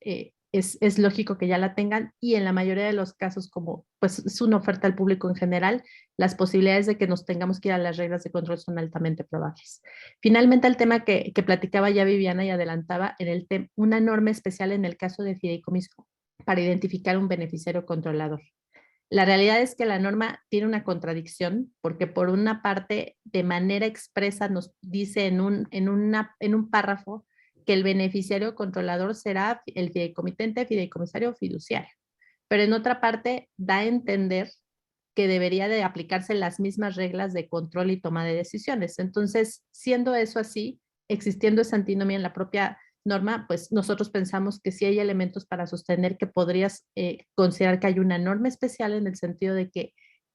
es lógico que ya la tengan, y en la mayoría de los casos, como pues es una oferta al público en general, las posibilidades de que nos tengamos que ir a las reglas de control son altamente probables. Finalmente, el tema que platicaba ya Viviana y adelantaba, en una norma especial en el caso de fideicomiso para identificar un beneficiario controlador. La realidad es que la norma tiene una contradicción, porque por una parte, de manera expresa, nos dice en un párrafo que el beneficiario controlador será el fideicomitente, fideicomisario o fiduciario. Pero en otra parte da a entender que debería de aplicarse las mismas reglas de control y toma de decisiones. Entonces, siendo eso así, existiendo esa antinomia en la propia norma, pues nosotros pensamos que sí hay elementos para sostener que podrías considerar que hay una norma especial en el sentido de que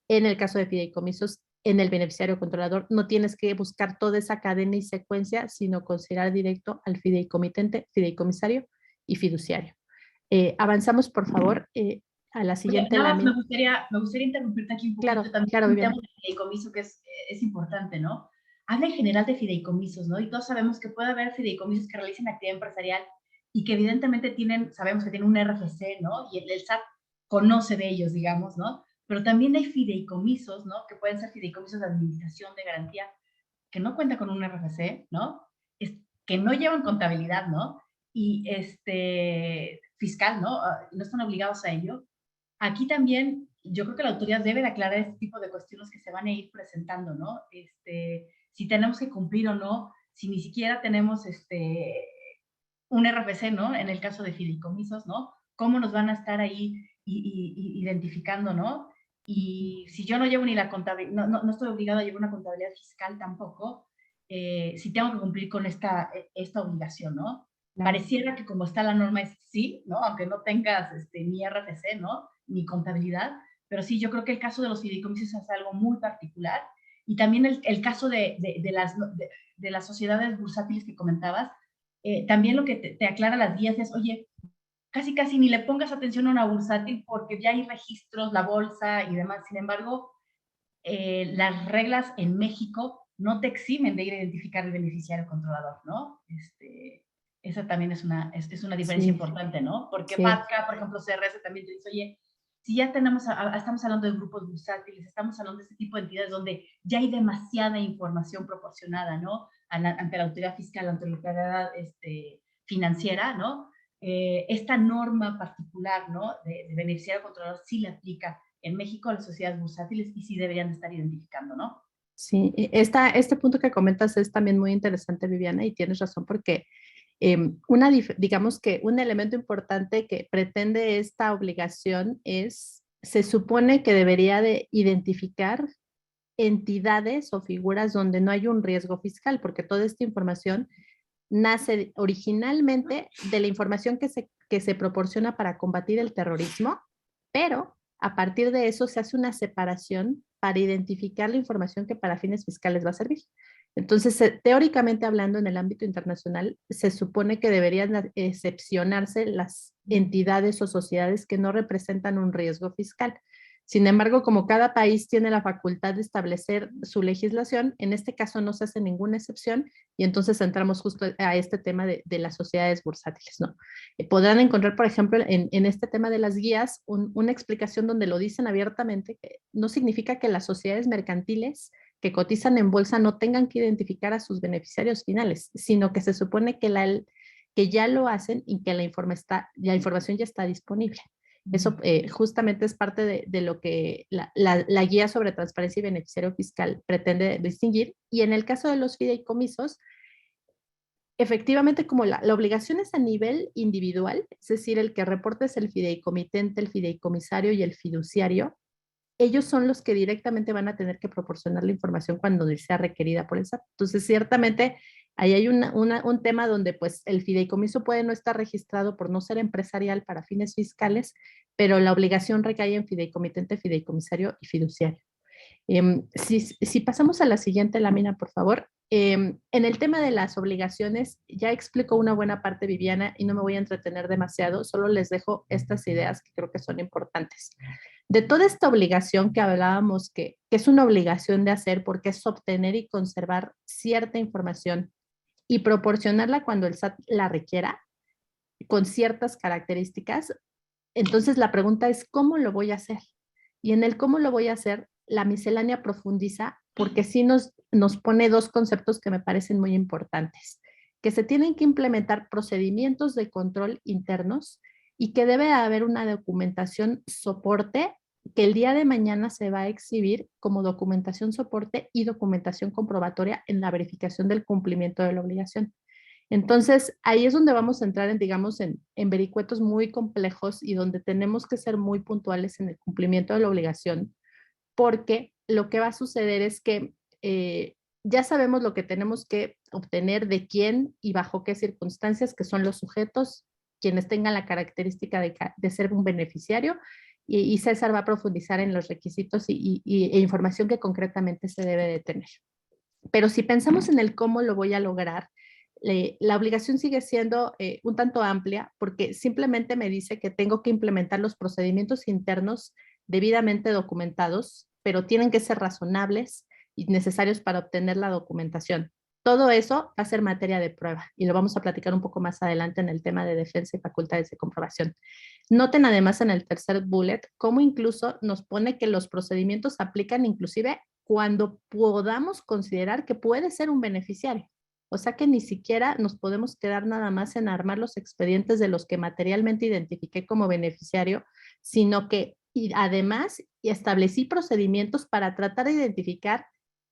en el caso de fideicomisos, en el beneficiario controlador, no tienes que buscar toda esa cadena y secuencia, sino considerar directo al fideicomitente, fideicomisario y fiduciario. Avanzamos, por favor, a la Oye, siguiente nada más lámina. me gustaría interrumpirte aquí un poquito Claro, también claro, un tema Viviana. de fideicomiso que es importante, ¿no? Habla en general de fideicomisos, ¿no? Y todos sabemos que puede haber fideicomisos que realicen actividad empresarial y que evidentemente sabemos que tienen un RFC, ¿no? Y el SAT conoce de ellos, digamos, ¿no? Pero también hay fideicomisos, ¿no? Que pueden ser fideicomisos de administración de garantía que no cuenta con un RFC, ¿no? Que no llevan contabilidad, ¿no? Y fiscal, ¿no? No están obligados a ello. Aquí también yo creo que la autoridad debe de aclarar este tipo de cuestiones que se van a ir presentando, ¿no? Si tenemos que cumplir o no, si ni siquiera tenemos un RFC, ¿no? En el caso de fideicomisos, ¿no? ¿Cómo nos van a estar ahí identificando, ¿no? Y si yo no llevo ni la contabilidad, no estoy obligado a llevar una contabilidad fiscal tampoco, si tengo que cumplir con esta obligación, ¿no? Claro. Pareciera que como está la norma es sí, ¿no? Aunque no tengas ni RFC, ¿no? Ni contabilidad, pero sí, yo creo que el caso de los fideicomisos es algo muy particular y también el caso de las sociedades bursátiles que comentabas, también lo que te aclara las guías es, oye, casi ni le pongas atención a una bursátil porque ya hay registros, la bolsa y demás. Sin embargo, las reglas en México no te eximen de ir a identificar el beneficiario controlador, ¿no? Esa también es una diferencia Sí, importante, ¿no? Porque sí. FATCA, por ejemplo, CRS también te dice, oye, si ya estamos hablando de grupos bursátiles, estamos hablando de este tipo de entidades donde ya hay demasiada información proporcionada, ¿no? Ante la autoridad fiscal, ante la autoridad financiera, ¿no? Esta norma particular, ¿no? De beneficiario controlador sí le aplica en México a las sociedades bursátiles y sí deberían estar identificando, ¿no? Sí, este punto que comentas es también muy interesante, Viviana, y tienes razón porque digamos que un elemento importante que pretende esta obligación se supone que debería de identificar entidades o figuras donde no hay un riesgo fiscal, porque toda esta información nace originalmente de la información que se proporciona para combatir el terrorismo, pero a partir de eso se hace una separación para identificar la información que para fines fiscales va a servir. Entonces, teóricamente hablando, en el ámbito internacional, se supone que deberían excepcionarse las entidades o sociedades que no representan un riesgo fiscal. Sin embargo, como cada país tiene la facultad de establecer su legislación, en este caso no se hace ninguna excepción y entonces entramos justo a este tema de las sociedades bursátiles, ¿no? Podrán encontrar, por ejemplo, en este tema de las guías, una explicación donde lo dicen abiertamente, que no significa que las sociedades mercantiles que cotizan en bolsa no tengan que identificar a sus beneficiarios finales, sino que se supone que ya lo hacen y que la información ya está disponible. Eso justamente es parte de lo que la guía sobre transparencia y beneficiario fiscal pretende distinguir. Y en el caso de los fideicomisos, efectivamente, como la obligación es a nivel individual, es decir, el que reporte es el fideicomitente, el fideicomisario y el fiduciario, ellos son los que directamente van a tener que proporcionar la información cuando sea requerida por el SAT. Entonces, ciertamente, ahí hay un tema donde pues el fideicomiso puede no estar registrado por no ser empresarial para fines fiscales, pero la obligación recae en fideicomitente, fideicomisario y fiduciario. Si pasamos a la siguiente lámina, por favor. En el tema de las obligaciones, ya explico una buena parte, Viviana, y no me voy a entretener demasiado, solo les dejo estas ideas que creo que son importantes. De toda esta obligación que hablábamos, que es una obligación de hacer porque es obtener y conservar cierta información y proporcionarla cuando el SAT la requiera, con ciertas características, entonces la pregunta es, ¿cómo lo voy a hacer? Y en el cómo lo voy a hacer, la miscelánea profundiza porque sí nos pone dos conceptos que me parecen muy importantes, que se tienen que implementar procedimientos de control internos y que debe haber una documentación soporte que el día de mañana se va a exhibir como documentación soporte y documentación comprobatoria en la verificación del cumplimiento de la obligación. Entonces, ahí es donde vamos a entrar digamos, en vericuetos muy complejos y donde tenemos que ser muy puntuales en el cumplimiento de la obligación, porque lo que va a suceder es que ya sabemos lo que tenemos que obtener de quién y bajo qué circunstancias, que son los sujetos, quienes tengan la característica de ser un beneficiario, y César va a profundizar en los requisitos e información que concretamente se debe de tener. Pero si pensamos en el cómo lo voy a lograr, la obligación sigue siendo un tanto amplia porque simplemente me dice que tengo que implementar los procedimientos internos debidamente documentados, pero tienen que ser razonables y necesarios para obtener la documentación. Todo eso va a ser materia de prueba y lo vamos a platicar un poco más adelante en el tema de defensa y facultades de comprobación. Noten además en el tercer bullet cómo incluso nos pone que los procedimientos aplican inclusive cuando podamos considerar que puede ser un beneficiario. O sea que ni siquiera nos podemos quedar nada más en armar los expedientes de los que materialmente identifiqué como beneficiario, sino que además establecí procedimientos para tratar de identificar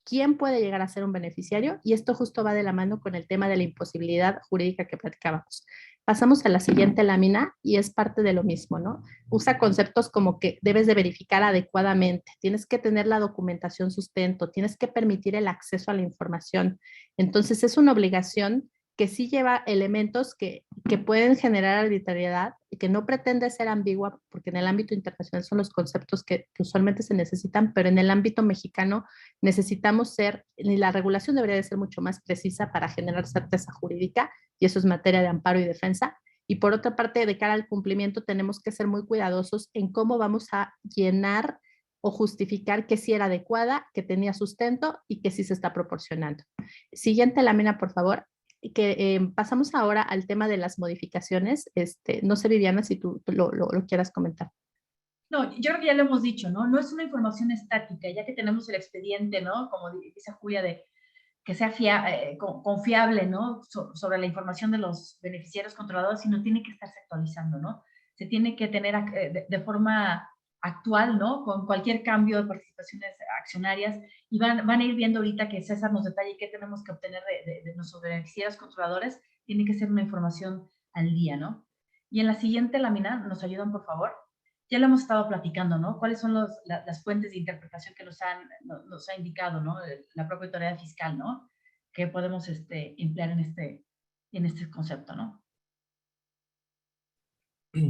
quién puede llegar a ser un beneficiario, y esto justo va de la mano con el tema de la imposibilidad jurídica que platicábamos. Pasamos a la siguiente lámina y es parte de lo mismo, ¿no? Usa conceptos como que debes de verificar adecuadamente, tienes que tener la documentación sustento, tienes que permitir el acceso a la información. Entonces es una obligación que sí lleva elementos que pueden generar arbitrariedad y que no pretende ser ambigua, porque en el ámbito internacional son los conceptos que usualmente se necesitan, pero en el ámbito mexicano necesitamos la regulación debería de ser mucho más precisa para generar certeza jurídica, y eso es materia de amparo y defensa. Y por otra parte, de cara al cumplimiento, tenemos que ser muy cuidadosos en cómo vamos a llenar o justificar que sí era adecuada, que tenía sustento y que sí se está proporcionando. Siguiente lámina, por favor. Pasamos ahora al tema de las modificaciones. No sé, Viviana, si tú lo quieras comentar. No, yo creo que ya lo hemos dicho, ¿no? No es una información estática, ya que tenemos el expediente, ¿no? Como dice Julia, de que sea confiable, ¿no? Sobre la información de los beneficiarios controladores, sino tiene que estarse actualizando, ¿no? Se tiene que tener de forma actual, ¿no? Con cualquier cambio de participaciones accionarias, y van a ir viendo ahorita que César nos detalle qué tenemos que obtener de nuestros beneficiarios controladores. Tiene que ser una información al día, ¿no? Y en la siguiente lámina, ¿nos ayudan, por favor? Ya lo hemos estado platicando, ¿no? ¿Cuáles son las fuentes de interpretación que nos ha indicado, ¿no? La propia autoridad fiscal, ¿no? Que podemos emplear en este concepto, ¿no?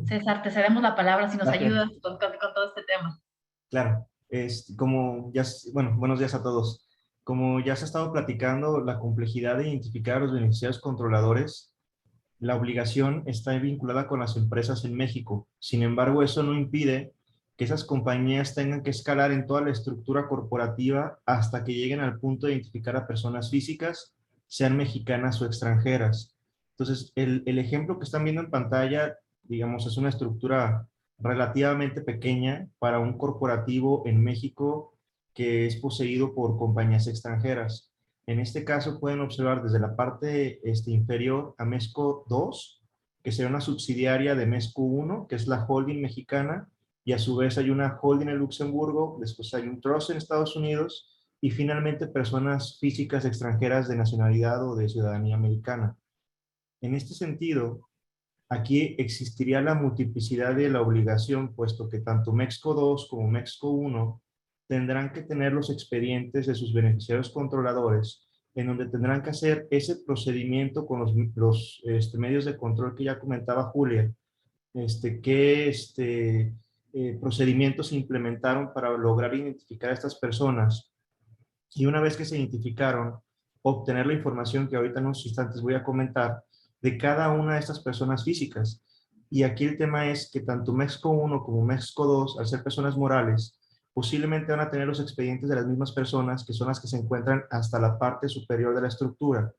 César, te cedemos la palabra si nos ayudas con todo este tema. Claro, buenos días a todos. Como ya se ha estado platicando, la complejidad de identificar a los beneficiarios controladores, la obligación está vinculada con las empresas en México. Sin embargo, eso no impide que esas compañías tengan que escalar en toda la estructura corporativa hasta que lleguen al punto de identificar a personas físicas, sean mexicanas o extranjeras. Entonces, el ejemplo que están viendo en pantalla, digamos, es una estructura relativamente pequeña para un corporativo en México que es poseído por compañías extranjeras. En este caso pueden observar desde la parte inferior a Mexco 2, que será una subsidiaria de Mexco 1, que es la holding mexicana, y a su vez hay una holding en Luxemburgo, después hay un trust en Estados Unidos, y finalmente personas físicas extranjeras de nacionalidad o de ciudadanía americana. En este sentido, aquí existiría la multiplicidad de la obligación, puesto que tanto Mexco 2 como Mexco 1 tendrán que tener los expedientes de sus beneficiarios controladores, en donde tendrán que hacer ese procedimiento con los medios de control que ya comentaba Julia, qué procedimientos se implementaron para lograr identificar a estas personas, y una vez que se identificaron, obtener la información que ahorita en unos instantes voy a comentar de cada una de estas personas físicas. Y aquí el tema es que tanto Mexco 1 como Mexco 2, al ser personas morales, posiblemente van a tener los expedientes de las mismas personas, que son las que se encuentran hasta la parte superior de la estructura.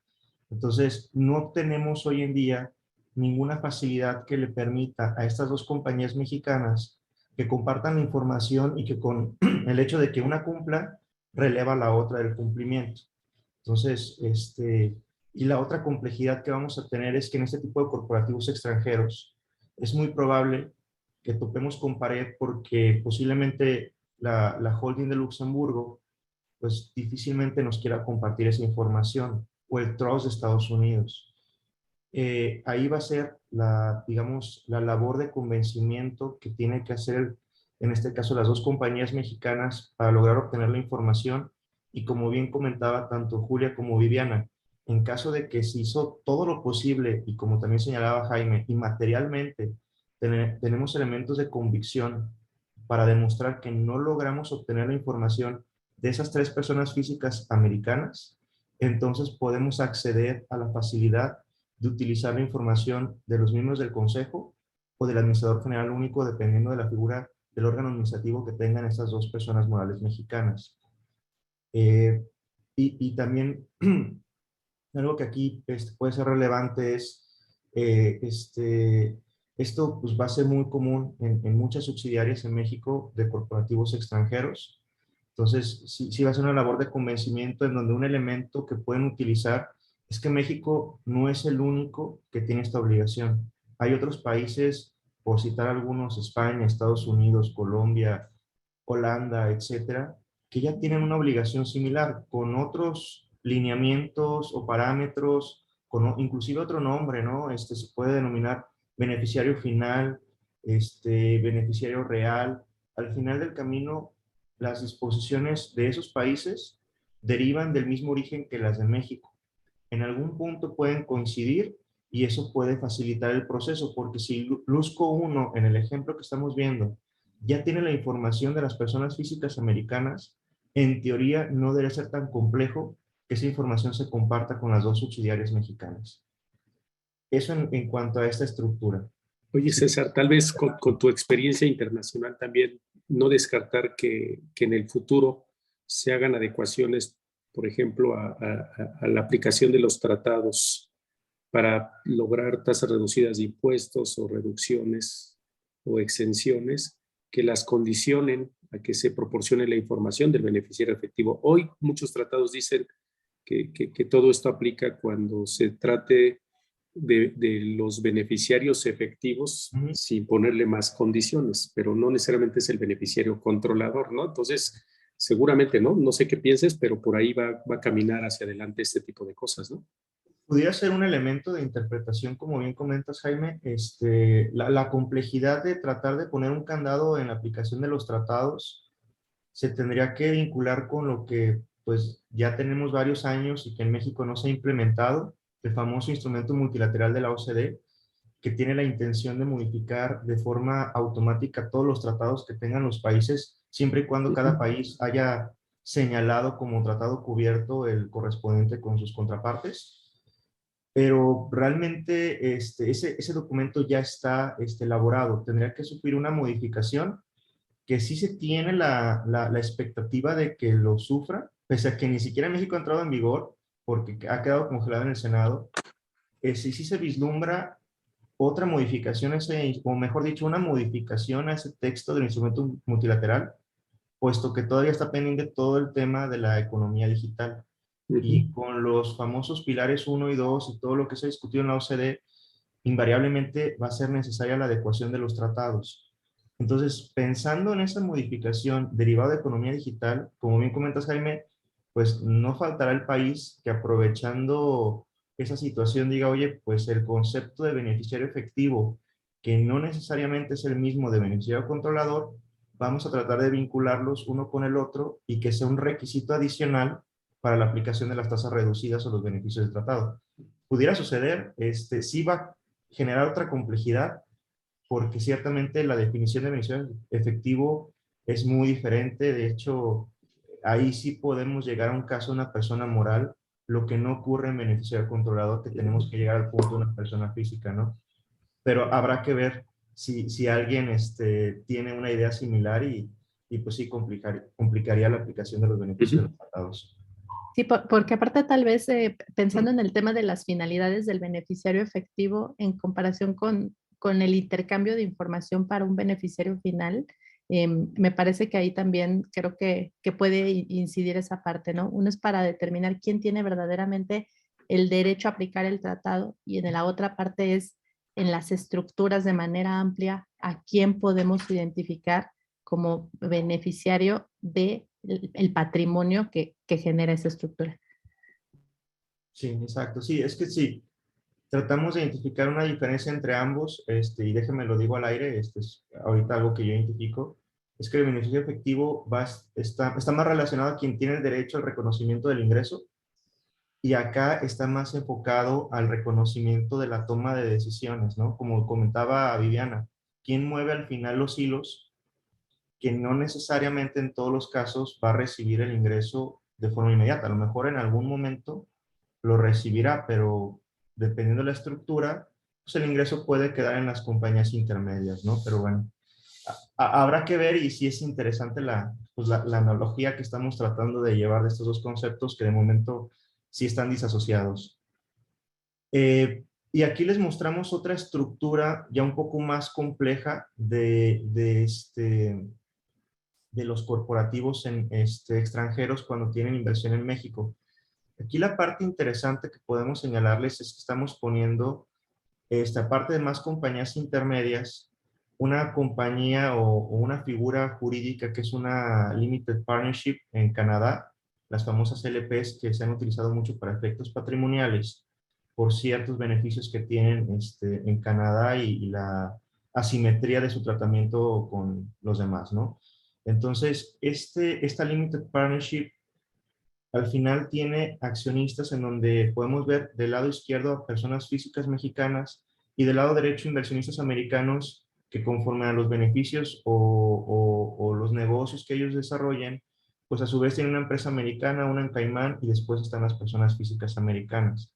Entonces, no tenemos hoy en día ninguna facilidad que le permita a estas dos compañías mexicanas que compartan la información y que con el hecho de que una cumpla, releva la otra del cumplimiento. Entonces, y la otra complejidad que vamos a tener es que en este tipo de corporativos extranjeros es muy probable que topemos con pared, porque posiblemente la holding de Luxemburgo pues difícilmente nos quiera compartir esa información, o el trust de Estados Unidos. Ahí va a ser digamos, la labor de convencimiento que tiene que hacer en este caso las dos compañías mexicanas, para lograr obtener la información. Y como bien comentaba tanto Julia como Viviana, en caso de que se hizo todo lo posible, y como también señalaba Jaime, y materialmente tenemos elementos de convicción para demostrar que no logramos obtener la información de esas tres personas físicas americanas, entonces podemos acceder a la facilidad de utilizar la información de los miembros del Consejo o del Administrador General Único, dependiendo de la figura del órgano administrativo que tengan estas dos personas morales mexicanas. Y también algo que aquí puede ser relevante es, esto pues, va a ser muy común en muchas subsidiarias en México de corporativos extranjeros. Entonces, sí va a ser una labor de convencimiento en donde un elemento que pueden utilizar es que México no es el único que tiene esta obligación. Hay otros países, por citar algunos, España, Estados Unidos, Colombia, Holanda, etcétera, que ya tienen una obligación similar con otros lineamientos o parámetros, con inclusive otro nombre, ¿no? Se puede denominar beneficiario final, beneficiario real. Al final del camino, las disposiciones de esos países derivan del mismo origen que las de México. En algún punto pueden coincidir y eso puede facilitar el proceso, porque si Luzco 1, en el ejemplo que estamos viendo, ya tiene la información de las personas físicas americanas, en teoría no debe ser tan complejo que esa información se comparta con las dos subsidiarias mexicanas. Eso en cuanto a esta estructura. Oye, César, tal vez con tu experiencia internacional también no descartar que en el futuro se hagan adecuaciones, por ejemplo, a la aplicación de los tratados para lograr tasas reducidas de impuestos o reducciones o exenciones que las condicionen a que se proporcione la información del beneficiario efectivo. Hoy muchos tratados dicen que todo esto aplica cuando se trate de los beneficiarios efectivos sin ponerle más condiciones, pero no necesariamente es el beneficiario controlador, ¿no? Entonces, seguramente, ¿no? No sé qué pienses, pero por ahí va a caminar hacia adelante este tipo de cosas, ¿no? Pudiera ser un elemento de interpretación, como bien comentas, Jaime, la complejidad de tratar de poner un candado en la aplicación de los tratados se tendría que vincular con lo que pues ya tenemos varios años y que en México no se ha implementado, el famoso instrumento multilateral de la OCDE, que tiene la intención de modificar de forma automática todos los tratados que tengan los países, siempre y cuando cada país haya señalado como tratado cubierto el correspondiente con sus contrapartes. Pero realmente ese documento ya está elaborado. Tendría que sufrir una modificación que sí se tiene la expectativa de que lo sufra, pese a que ni siquiera México ha entrado en vigor, porque ha quedado congelado en el Senado. Sí se vislumbra otra modificación, o mejor dicho, una modificación a ese texto del instrumento multilateral, puesto que todavía está pendiente todo el tema de la economía digital. Y con los famosos pilares 1 y 2 y todo lo que se ha discutido en la OCDE, invariablemente va a ser necesaria la adecuación de los tratados. Entonces, pensando en esa modificación derivada de economía digital, como bien comentas, Jaime, pues no faltará el país que, aprovechando esa situación, diga, oye, pues el concepto de beneficiario efectivo, que no necesariamente es el mismo de beneficiario controlador, vamos a tratar de vincularlos uno con el otro y que sea un requisito adicional para la aplicación de las tasas reducidas o los beneficios del tratado. Pudiera suceder, sí va a generar otra complejidad, porque ciertamente la definición de beneficiario efectivo es muy diferente. De hecho, ahí sí podemos llegar a un caso de una persona moral, lo que no ocurre en beneficiario controlador, que tenemos que llegar al punto de una persona física, ¿no? Pero habrá que ver si alguien tiene una idea similar y pues sí complicaría la aplicación de los beneficios de los tratados. Sí, porque aparte tal vez pensando en el tema de las finalidades del beneficiario efectivo en comparación con el intercambio de información para un beneficiario final, me parece que ahí también creo que puede incidir esa parte, ¿no? Uno es para determinar quién tiene verdaderamente el derecho a aplicar el tratado y en la otra parte es en las estructuras de manera amplia a quién podemos identificar como beneficiario de el patrimonio que genera esa estructura. Sí, exacto. Sí, es que sí, tratamos de identificar una diferencia entre ambos, y déjenme lo digo al aire, es ahorita algo que yo identifico. es que el beneficio efectivo está más relacionado a quien tiene el derecho al reconocimiento del ingreso, y acá está más enfocado al reconocimiento de la toma de decisiones, ¿no? Como comentaba Viviana, ¿quién mueve al final los hilos? Que no necesariamente en todos los casos va a recibir el ingreso de forma inmediata. A lo mejor en algún momento lo recibirá, pero dependiendo de la estructura, pues el ingreso puede quedar en las compañías intermedias, ¿no? Pero bueno, habrá que ver, y sí es interesante la analogía que estamos tratando de llevar de estos dos conceptos que de momento sí están disasociados. Y aquí les mostramos otra estructura ya un poco más compleja de los corporativos extranjeros cuando tienen inversión en México. Aquí la parte interesante que podemos señalarles es que estamos poniendo esta parte de más compañías intermedias, una compañía o una figura jurídica que es una Limited Partnership en Canadá, las famosas LPs que se han utilizado mucho para efectos patrimoniales por ciertos beneficios que tienen en Canadá y la asimetría de su tratamiento con los demás, ¿no? Entonces, esta Limited Partnership al final tiene accionistas en donde podemos ver del lado izquierdo a personas físicas mexicanas y del lado derecho inversionistas americanos que conforme a los beneficios o los negocios que ellos desarrollen, pues a su vez tienen una empresa americana, una en Caimán y después están las personas físicas americanas.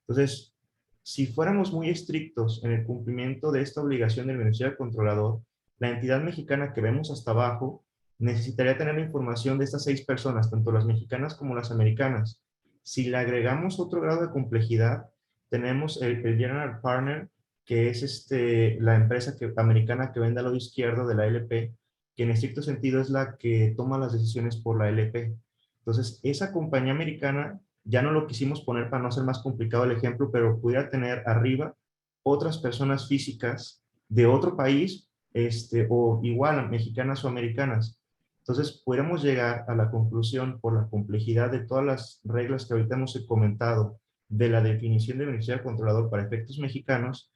Entonces, si fuéramos muy estrictos en el cumplimiento de esta obligación del beneficiario controlador, la entidad mexicana que vemos hasta abajo necesitaría tener la información de estas 6 personas, tanto las mexicanas como las americanas. Si le agregamos otro grado de complejidad, tenemos el General Partner, que es la empresa americana que vende al lado izquierdo de la LP, que en estricto sentido es la que toma las decisiones por la LP. Entonces, esa compañía americana, ya no lo quisimos poner para no hacer más complicado el ejemplo, pero pudiera tener arriba otras personas físicas de otro país, o igual, mexicanas o americanas. Entonces, pudiéramos llegar a la conclusión, por la complejidad de todas las reglas que ahorita hemos comentado, de la definición de beneficiario controlador para efectos mexicanos,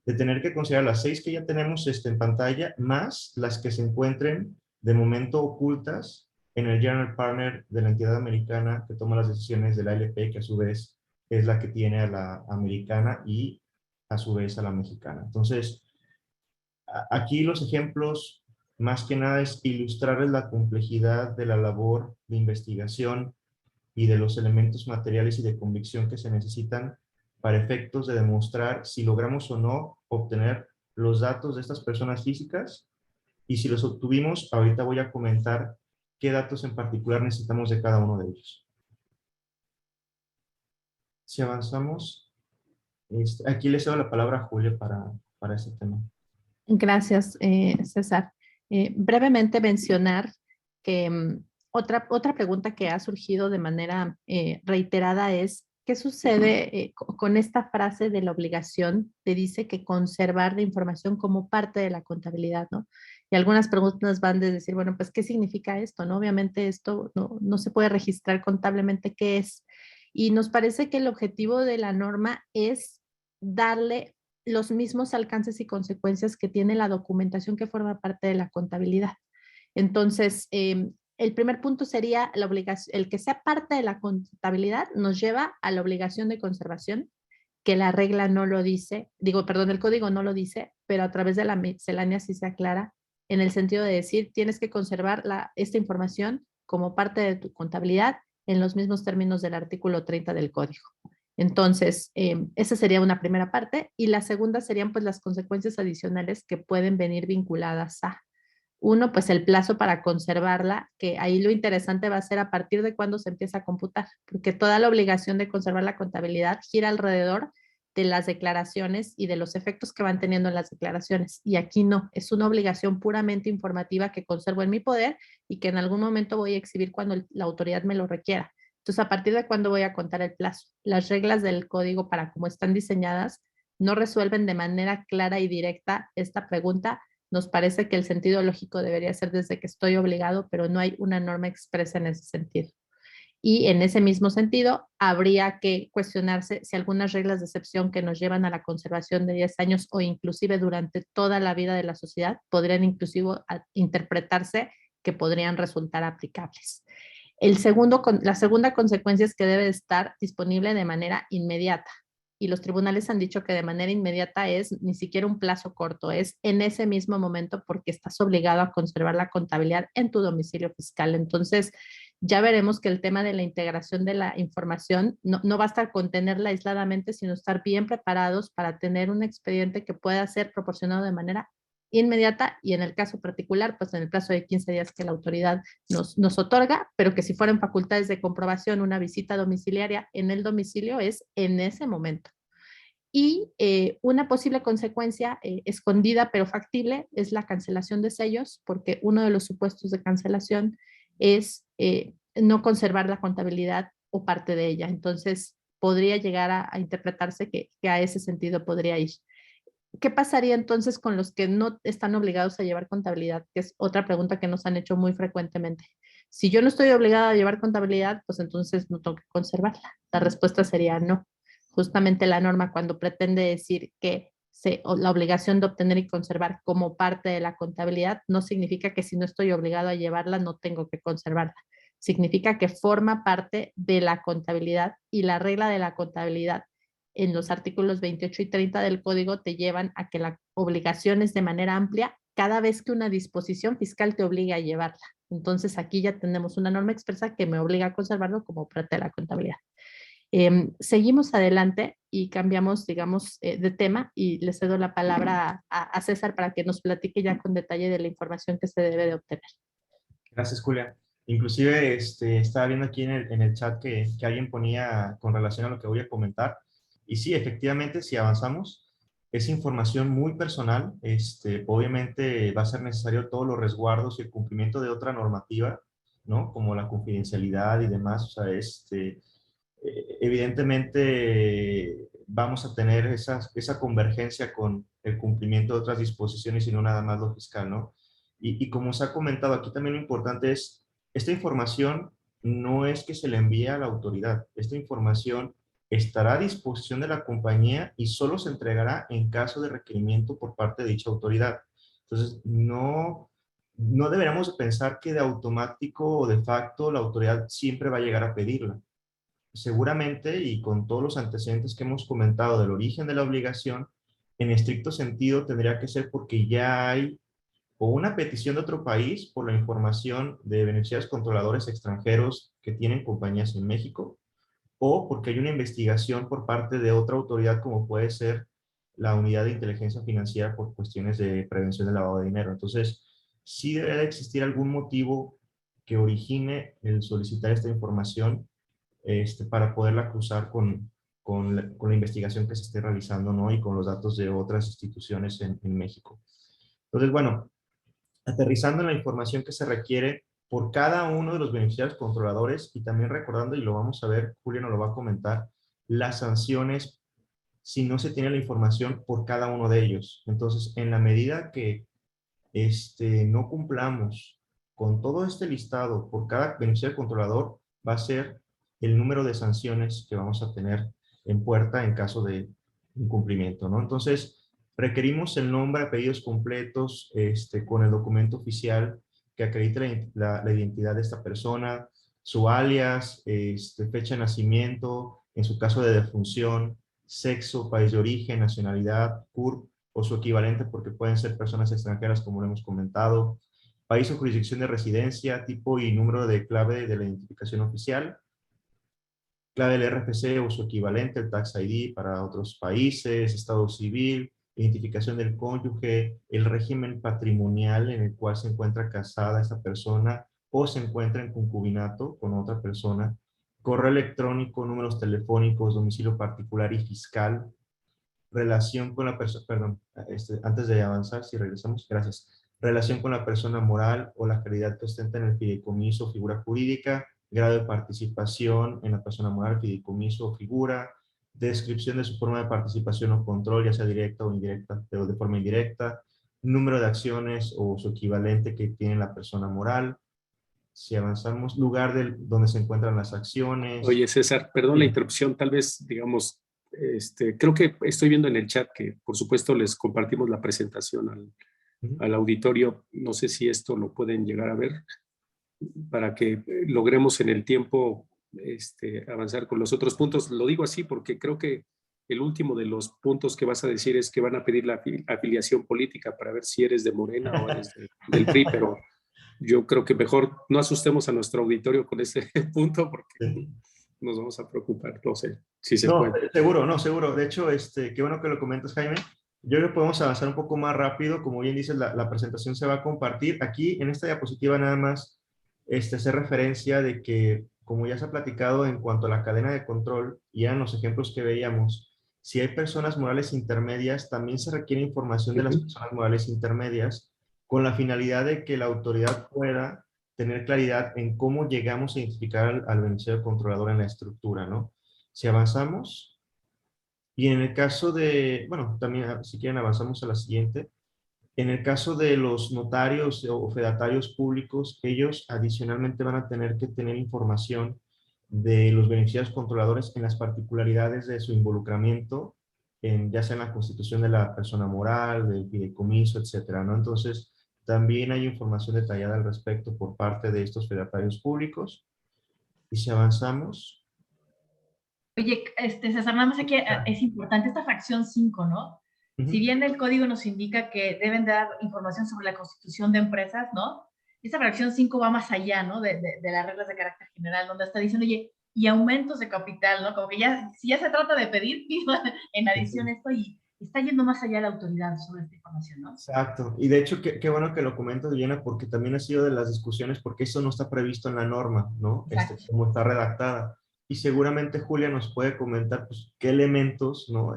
de tener que considerar las 6 que ya tenemos en pantalla, más las que se encuentren de momento ocultas en el General Partner de la entidad americana que toma las decisiones de la LP, que a su vez es la que tiene a la americana y a su vez a la mexicana. Entonces, aquí los ejemplos, más que nada, es ilustrarles la complejidad de la labor de investigación y de los elementos materiales y de convicción que se necesitan para efectos de demostrar si logramos o no obtener los datos de estas personas físicas, y si los obtuvimos, ahorita voy a comentar qué datos en particular necesitamos de cada uno de ellos. Si avanzamos, aquí le cedo la palabra a Julio para este tema. Gracias, César. Brevemente mencionar que otra pregunta que ha surgido de manera reiterada es, ¿qué sucede con esta frase de la obligación? Te dice que conservar la información como parte de la contabilidad, ¿no? Y algunas preguntas van de decir, bueno, pues, ¿qué significa esto, no? Obviamente esto no se puede registrar contablemente qué es. Y nos parece que el objetivo de la norma es darle los mismos alcances y consecuencias que tiene la documentación que forma parte de la contabilidad. Entonces, el primer punto sería la obligación, el que sea parte de la contabilidad nos lleva a la obligación de conservación, que la regla no lo dice, el código no lo dice, pero a través de la miscelánea sí se aclara en el sentido de decir, tienes que conservar esta información como parte de tu contabilidad en los mismos términos del artículo 30 del código. Entonces, esa sería una primera parte, y la segunda serían pues las consecuencias adicionales que pueden venir vinculadas a uno, pues el plazo para conservarla, que ahí lo interesante va a ser a partir de cuándo se empieza a computar, porque toda la obligación de conservar la contabilidad gira alrededor de las declaraciones y de los efectos que van teniendo en las declaraciones. Y aquí no, es una obligación puramente informativa que conservo en mi poder y que en algún momento voy a exhibir cuando la autoridad me lo requiera. Entonces, ¿a partir de cuándo voy a contar el plazo? Las reglas del código, para cómo están diseñadas, no resuelven de manera clara y directa esta pregunta. Nos parece que el sentido lógico debería ser desde que estoy obligado, pero no hay una norma expresa en ese sentido. Y en ese mismo sentido, habría que cuestionarse si algunas reglas de excepción que nos llevan a la conservación de 10 años o inclusive durante toda la vida de la sociedad podrían inclusive interpretarse que podrían resultar aplicables. La segunda consecuencia es que debe estar disponible de manera inmediata. Y los tribunales han dicho que de manera inmediata es ni siquiera un plazo corto, es en ese mismo momento porque estás obligado a conservar la contabilidad en tu domicilio fiscal. Entonces, ya veremos que el tema de la integración de la información no basta con tenerla aisladamente, sino estar bien preparados para tener un expediente que pueda ser proporcionado de manera inmediata y en el caso particular, pues en el plazo de 15 días que la autoridad nos otorga, pero que si fueran facultades de comprobación, una visita domiciliaria en el domicilio es en ese momento. Y una posible consecuencia escondida pero factible es la cancelación de sellos, porque uno de los supuestos de cancelación es no conservar la contabilidad o parte de ella. Entonces, podría llegar a interpretarse que a ese sentido podría ir. ¿Qué pasaría entonces con los que no están obligados a llevar contabilidad? Que es otra pregunta que nos han hecho muy frecuentemente. Si yo no estoy obligada a llevar contabilidad, pues entonces no tengo que conservarla. La respuesta sería no. Justamente la norma cuando pretende decir que la obligación de obtener y conservar como parte de la contabilidad no significa que si no estoy obligado a llevarla no tengo que conservarla. Significa que forma parte de la contabilidad y la regla de la contabilidad en los artículos 28 y 30 del código te llevan a que la obligación es de manera amplia cada vez que una disposición fiscal te obliga a llevarla. Entonces aquí ya tenemos una norma expresa que me obliga a conservarlo como parte de la contabilidad. Seguimos adelante y cambiamos, digamos, de tema y le cedo la palabra a César para que nos platique ya con detalle de la información que se debe de obtener. Gracias, Julia. Inclusive estaba viendo aquí en el chat que alguien ponía con relación a lo que voy a comentar. Y sí, efectivamente, si avanzamos, es información muy personal. Obviamente va a ser necesario todos los resguardos y el cumplimiento de otra normativa, ¿no? Como la confidencialidad y demás. O sea, evidentemente vamos a tener esa convergencia con el cumplimiento de otras disposiciones y no nada más lo fiscal, ¿no? Y como se ha comentado aquí también lo importante es, esta información no es que se le envíe a la autoridad, esta información estará a disposición de la compañía y solo se entregará en caso de requerimiento por parte de dicha autoridad. Entonces, no deberíamos pensar que de automático o de facto la autoridad siempre va a llegar a pedirla. Seguramente, y con todos los antecedentes que hemos comentado del origen de la obligación, en estricto sentido tendría que ser porque ya hay o una petición de otro país por la información de beneficiarios controladores extranjeros que tienen compañías en México, o porque hay una investigación por parte de otra autoridad como puede ser la Unidad de Inteligencia Financiera por cuestiones de prevención del lavado de dinero. Entonces, sí debe de existir algún motivo que origine el solicitar esta información para poderla cruzar con la investigación que se esté realizando, ¿no? Y con los datos de otras instituciones en México. Entonces, bueno, aterrizando en la información que se requiere por cada uno de los beneficiarios controladores y también recordando, y lo vamos a ver, Julia nos lo va a comentar, las sanciones si no se tiene la información por cada uno de ellos. Entonces, en la medida que no cumplamos con todo este listado por cada beneficiario controlador, va a ser el número de sanciones que vamos a tener en puerta en caso de incumplimiento, ¿no? Entonces, requerimos el nombre, apellidos completos, con el documento oficial que acredite la identidad de esta persona, su alias, fecha de nacimiento, en su caso de defunción, sexo, país de origen, nacionalidad, CURP o su equivalente, porque pueden ser personas extranjeras, como lo hemos comentado, país o jurisdicción de residencia, tipo y número de clave de la identificación oficial, clave del RFC o su equivalente, el Tax ID para otros países, estado civil, identificación del cónyuge, el régimen patrimonial en el cual se encuentra casada esta persona o se encuentra en concubinato con otra persona, correo electrónico, números telefónicos, domicilio particular y fiscal, relación con la persona, perdón, antes de avanzar, si regresamos, gracias. Relación con la persona moral o la calidad que ostenta en el fideicomiso o figura jurídica, grado de participación en la persona moral, fideicomiso o figura, descripción de su forma de participación o control, ya sea directa o indirecta, pero de forma indirecta, número de acciones o su equivalente que tiene la persona moral, Si avanzamos, lugar donde se encuentran las acciones. Oye, César, perdón Sí. la interrupción, tal vez, digamos, creo que estoy viendo en el chat que, por supuesto, les compartimos la presentación al auditorio. No sé si esto lo pueden llegar a ver para que logremos en el tiempo avanzar con los otros puntos. Lo digo así porque creo que el último de los puntos que vas a decir es que van a pedir la afiliación política para ver si eres de Morena o eres del PRI, pero yo creo que mejor no asustemos a nuestro auditorio con ese punto porque Sí. nos vamos a preocupar, no sé si se No, puede. seguro, no, seguro. De hecho, qué bueno que lo comentas, Jaime. Yo creo que podemos avanzar un poco más rápido. Como bien dices, la presentación se va a compartir. Aquí, en esta diapositiva, nada más hacer referencia de que, como ya se ha platicado en cuanto a la cadena de control, y eran los ejemplos que veíamos, si hay personas morales intermedias, también se requiere información de las personas morales intermedias con la finalidad de que la autoridad pueda tener claridad en cómo llegamos a identificar al beneficiario controlador en la estructura, ¿no? Si avanzamos, y en el caso de, bueno, también si quieren avanzamos a la siguiente, en el caso de los notarios o fedatarios públicos, ellos adicionalmente van a tener que tener información de los beneficiarios controladores en las particularidades de su involucramiento, ya sea en la constitución de la persona moral, del fideicomiso, etcétera, ¿no? Entonces, también hay información detallada al respecto por parte de estos fedatarios públicos. Y si avanzamos, Oye, César, nada más aquí es importante esta fracción 5, ¿no? Si bien el código nos indica que deben dar información sobre la constitución de empresas, ¿no? Esta fracción 5 va más allá, ¿no? De las reglas de carácter general, donde está diciendo, oye, y aumentos de capital, ¿no? Como que ya, si ya se trata de pedir, en adición esto, y está yendo más allá la autoridad sobre esta información, ¿no? exacto. Y de hecho, qué bueno que lo comentas, Diana, porque también ha sido de las discusiones, porque eso no está previsto en la norma, ¿no? Como está redactada. Y seguramente Julia nos puede comentar, pues, qué elementos, ¿no?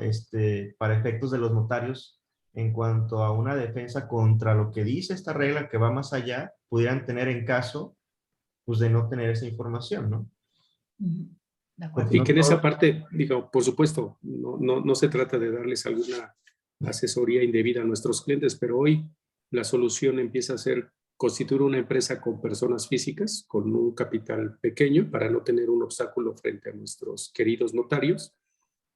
Para efectos de los notarios, en cuanto a una defensa contra lo que dice esta regla que va más allá, pudieran tener en caso, pues, de no tener esa información, ¿no? De acuerdo. Y que en esa parte, digo, por supuesto, no se trata de darles alguna asesoría indebida a nuestros clientes, pero hoy la solución empieza a ser constituir una empresa con personas físicas, con un capital pequeño, para no tener un obstáculo frente a nuestros queridos notarios,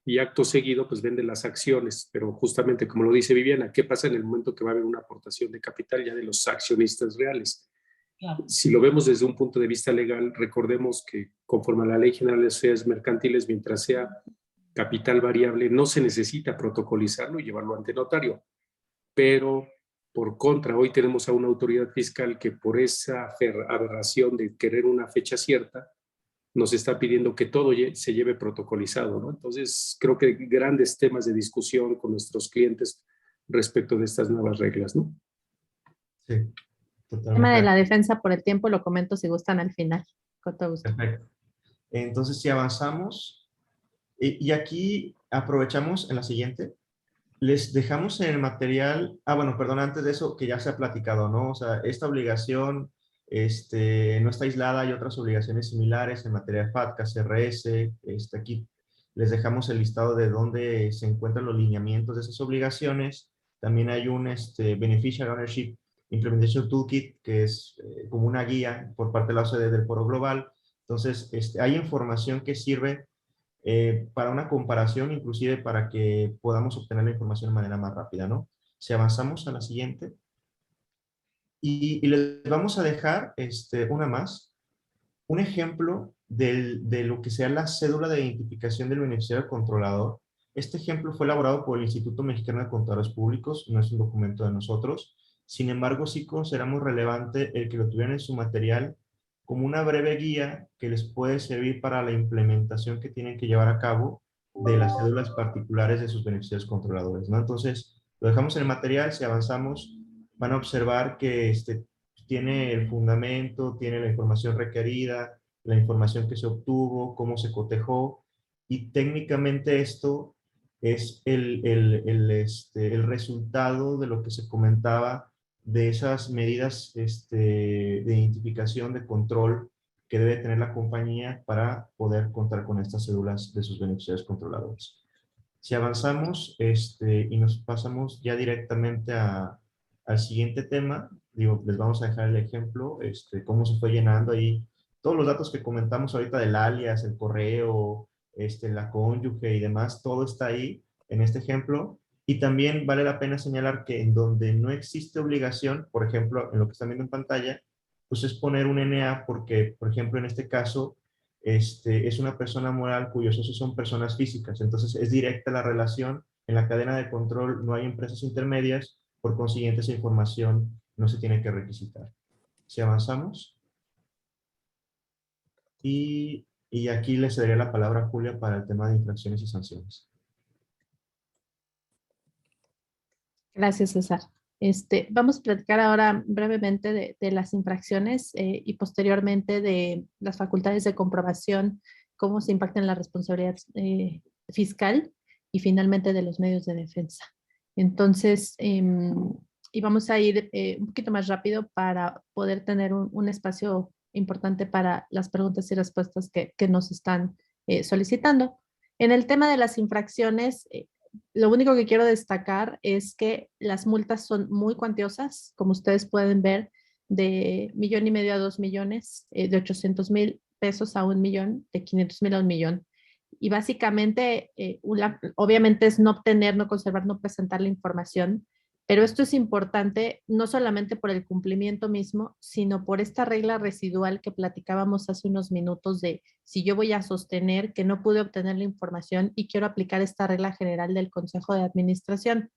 y acto seguido, pues vende las acciones, pero justamente como lo dice Viviana, ¿qué pasa en el momento que va a haber una aportación de capital ya de los accionistas reales? Claro. Si lo vemos desde un punto de vista legal, recordemos que conforme a la Ley General de Sociedades Mercantiles, mientras sea capital variable, no se necesita protocolizarlo y llevarlo ante notario. Pero, por contra, hoy tenemos a una autoridad fiscal que por esa aberración de querer una fecha cierta, nos está pidiendo que todo se lleve protocolizado, ¿no? Entonces, creo que hay grandes temas de discusión con nuestros clientes respecto de estas nuevas reglas, ¿no? Sí, El totalmente. tema de la defensa por el tiempo lo comento si gustan al final. Con todo gusto. Perfecto. Entonces, si avanzamos, y aquí aprovechamos en la siguiente, les dejamos en el material, bueno, perdón, antes de eso, que ya se ha platicado, ¿no? O sea, esta obligación no está aislada, hay otras obligaciones similares en materia de FATCA, CRS, aquí les dejamos el listado de dónde se encuentran los lineamientos de esas obligaciones. También hay un Beneficial Ownership Implementation Toolkit, que es como una guía por parte de la OCDE del Foro Global. Entonces, hay información que sirve para una comparación, inclusive para que podamos obtener la información de manera más rápida, ¿no? Si avanzamos a la siguiente. Y les vamos a dejar una más, un ejemplo de lo que sea la cédula de identificación del beneficiario controlador. Este ejemplo fue elaborado por el Instituto Mexicano de Contadores Públicos, no es un documento de nosotros. Sin embargo, sí consideramos relevante el que lo tuvieran en su material como una breve guía que les puede servir para la implementación que tienen que llevar a cabo de las cédulas particulares de sus beneficiarios controladores, ¿no? Entonces, lo dejamos en el material. Si avanzamos, van a observar que tiene el fundamento, tiene la información requerida, la información que se obtuvo, cómo se cotejó, y técnicamente esto es el resultado de lo que se comentaba de esas medidas de identificación, de control que debe tener la compañía para poder contar con estas cédulas de sus beneficiarios controladores. Si avanzamos y nos pasamos ya directamente a al siguiente tema. Digo, les vamos a dejar el ejemplo, cómo se fue llenando ahí. Todos los datos que comentamos ahorita del alias, el correo, la cónyuge y demás, todo está ahí en este ejemplo. Y también vale la pena señalar que en donde no existe obligación, por ejemplo, en lo que están viendo en pantalla, pues es poner un NA porque, por ejemplo, en este caso, es una persona moral cuyos socios son personas físicas. Entonces es directa la relación. En la cadena de control no hay empresas intermedias, por consiguiente esa información no se tiene que requisitar. Si avanzamos. Y aquí le cederé la palabra a Julia para el tema de infracciones y sanciones. Gracias, César. Vamos a platicar ahora brevemente de las infracciones y posteriormente de las facultades de comprobación, cómo se impactan la responsabilidad fiscal y finalmente de los medios de defensa. Entonces, y vamos a ir un poquito más rápido para poder tener un espacio importante para las preguntas y respuestas que nos están solicitando. En el tema de las infracciones, lo único que quiero destacar es que las multas son muy cuantiosas, como ustedes pueden ver, de 1,5 millones a 2 millones, de 800,000 pesos a 1 millón, de 500,000 a 1 millón. Y básicamente, obviamente es no obtener, no conservar, no presentar la información, pero esto es importante no solamente por el cumplimiento mismo, sino por esta regla residual que platicábamos hace unos minutos de si yo voy a sostener que no pude obtener la información y quiero aplicar esta regla general del Consejo de Administración,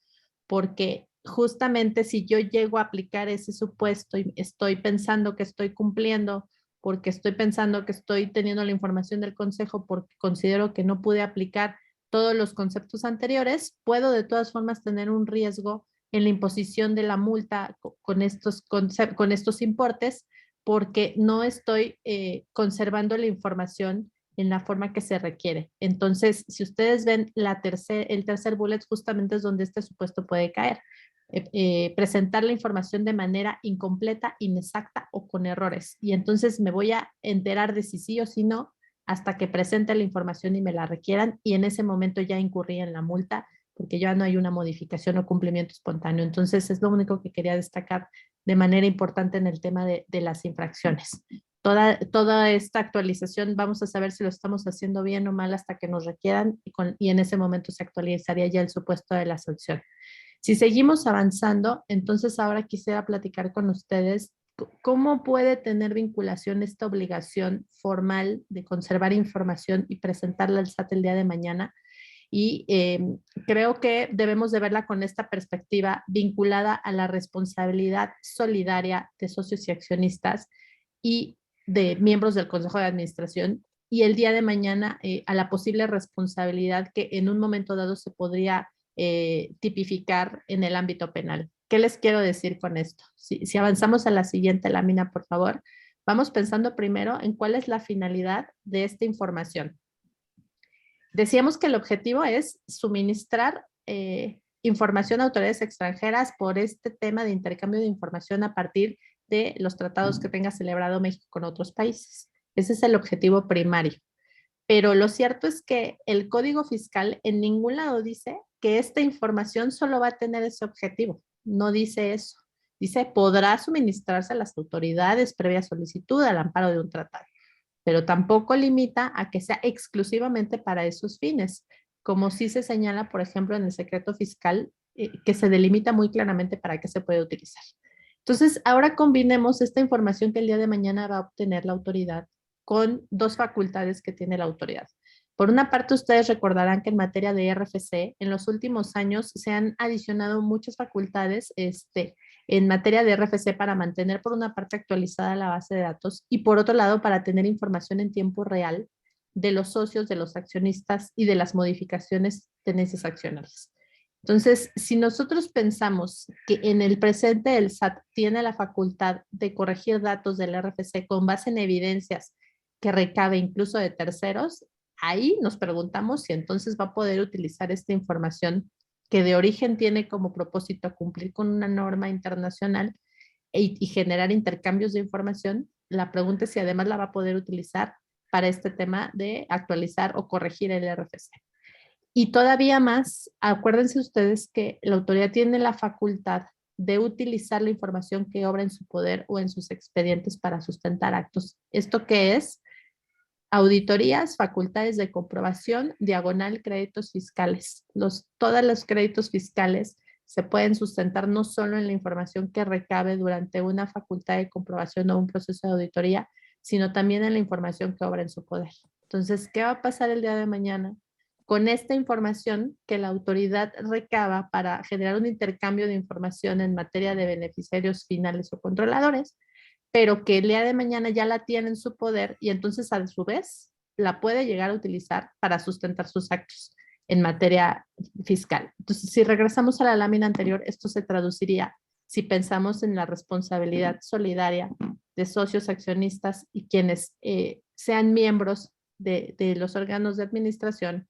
porque justamente si yo llego a aplicar ese supuesto y estoy pensando que estoy cumpliendo, porque estoy pensando que estoy teniendo la información del Consejo porque considero que no pude aplicar todos los conceptos anteriores, puedo de todas formas tener un riesgo en la imposición de la multa con estos importes, porque no estoy conservando la información en la forma que se requiere. Entonces, si ustedes ven el tercer bullet, justamente es donde este supuesto puede caer. Presentar la información de manera incompleta, inexacta o con errores. Y entonces me voy a enterar de si sí o si no hasta que presente la información y me la requieran, y en ese momento ya incurrí en la multa porque ya no hay una modificación o cumplimiento espontáneo. Entonces, es lo único que quería destacar de manera importante en el tema de las infracciones. Toda esta actualización vamos a saber si lo estamos haciendo bien o mal hasta que nos requieran y en ese momento se actualizaría ya el supuesto de la sanción. Si seguimos avanzando, entonces ahora quisiera platicar con ustedes cómo puede tener vinculación esta obligación formal de conservar información y presentarla al SAT el día de mañana. Y creo que debemos de verla con esta perspectiva vinculada a la responsabilidad solidaria de socios y accionistas y de miembros del Consejo de Administración, y el día de mañana a la posible responsabilidad que en un momento dado se podría tipificar en el ámbito penal. ¿Qué les quiero decir con esto? Si avanzamos a la siguiente lámina, por favor, vamos pensando primero en cuál es la finalidad de esta información. Decíamos que el objetivo es suministrar información a autoridades extranjeras por este tema de intercambio de información a partir de los tratados que tenga celebrado México con otros países. Ese es el objetivo primario. Pero lo cierto es que el Código Fiscal en ningún lado dice que esta información solo va a tener ese objetivo. No dice eso. Dice, podrá suministrarse a las autoridades previa solicitud al amparo de un tratado, pero tampoco limita a que sea exclusivamente para esos fines, como sí se señala, por ejemplo, en el secreto fiscal, que se delimita muy claramente para qué se puede utilizar. Entonces, ahora combinemos esta información que el día de mañana va a obtener la autoridad con dos facultades que tiene la autoridad. Por una parte, ustedes recordarán que en materia de RFC, en los últimos años se han adicionado muchas facultades en materia de RFC para mantener por una parte actualizada la base de datos y por otro lado para tener información en tiempo real de los socios, de los accionistas y de las modificaciones tenencias accionarias. Entonces, si nosotros pensamos que en el presente el SAT tiene la facultad de corregir datos del RFC con base en evidencias que recabe incluso de terceros, ahí nos preguntamos si entonces va a poder utilizar esta información que de origen tiene como propósito cumplir con una norma internacional y generar intercambios de información. La pregunta es si además la va a poder utilizar para este tema de actualizar o corregir el RFC. Y todavía más, acuérdense ustedes que la autoridad tiene la facultad de utilizar la información que obra en su poder o en sus expedientes para sustentar actos. ¿Esto qué es? Auditorías, facultades de comprobación, diagonal créditos fiscales. Todos los créditos fiscales se pueden sustentar no solo en la información que recabe durante una facultad de comprobación o un proceso de auditoría, sino también en la información que obra en su poder. Entonces, ¿qué va a pasar el día de mañana? Con esta información que la autoridad recaba para generar un intercambio de información en materia de beneficiarios finales o controladores, pero que el día de mañana ya la tiene en su poder y entonces a su vez la puede llegar a utilizar para sustentar sus actos en materia fiscal. Entonces, si regresamos a la lámina anterior, esto se traduciría, si pensamos en la responsabilidad solidaria de socios accionistas y quienes sean miembros de los órganos de administración,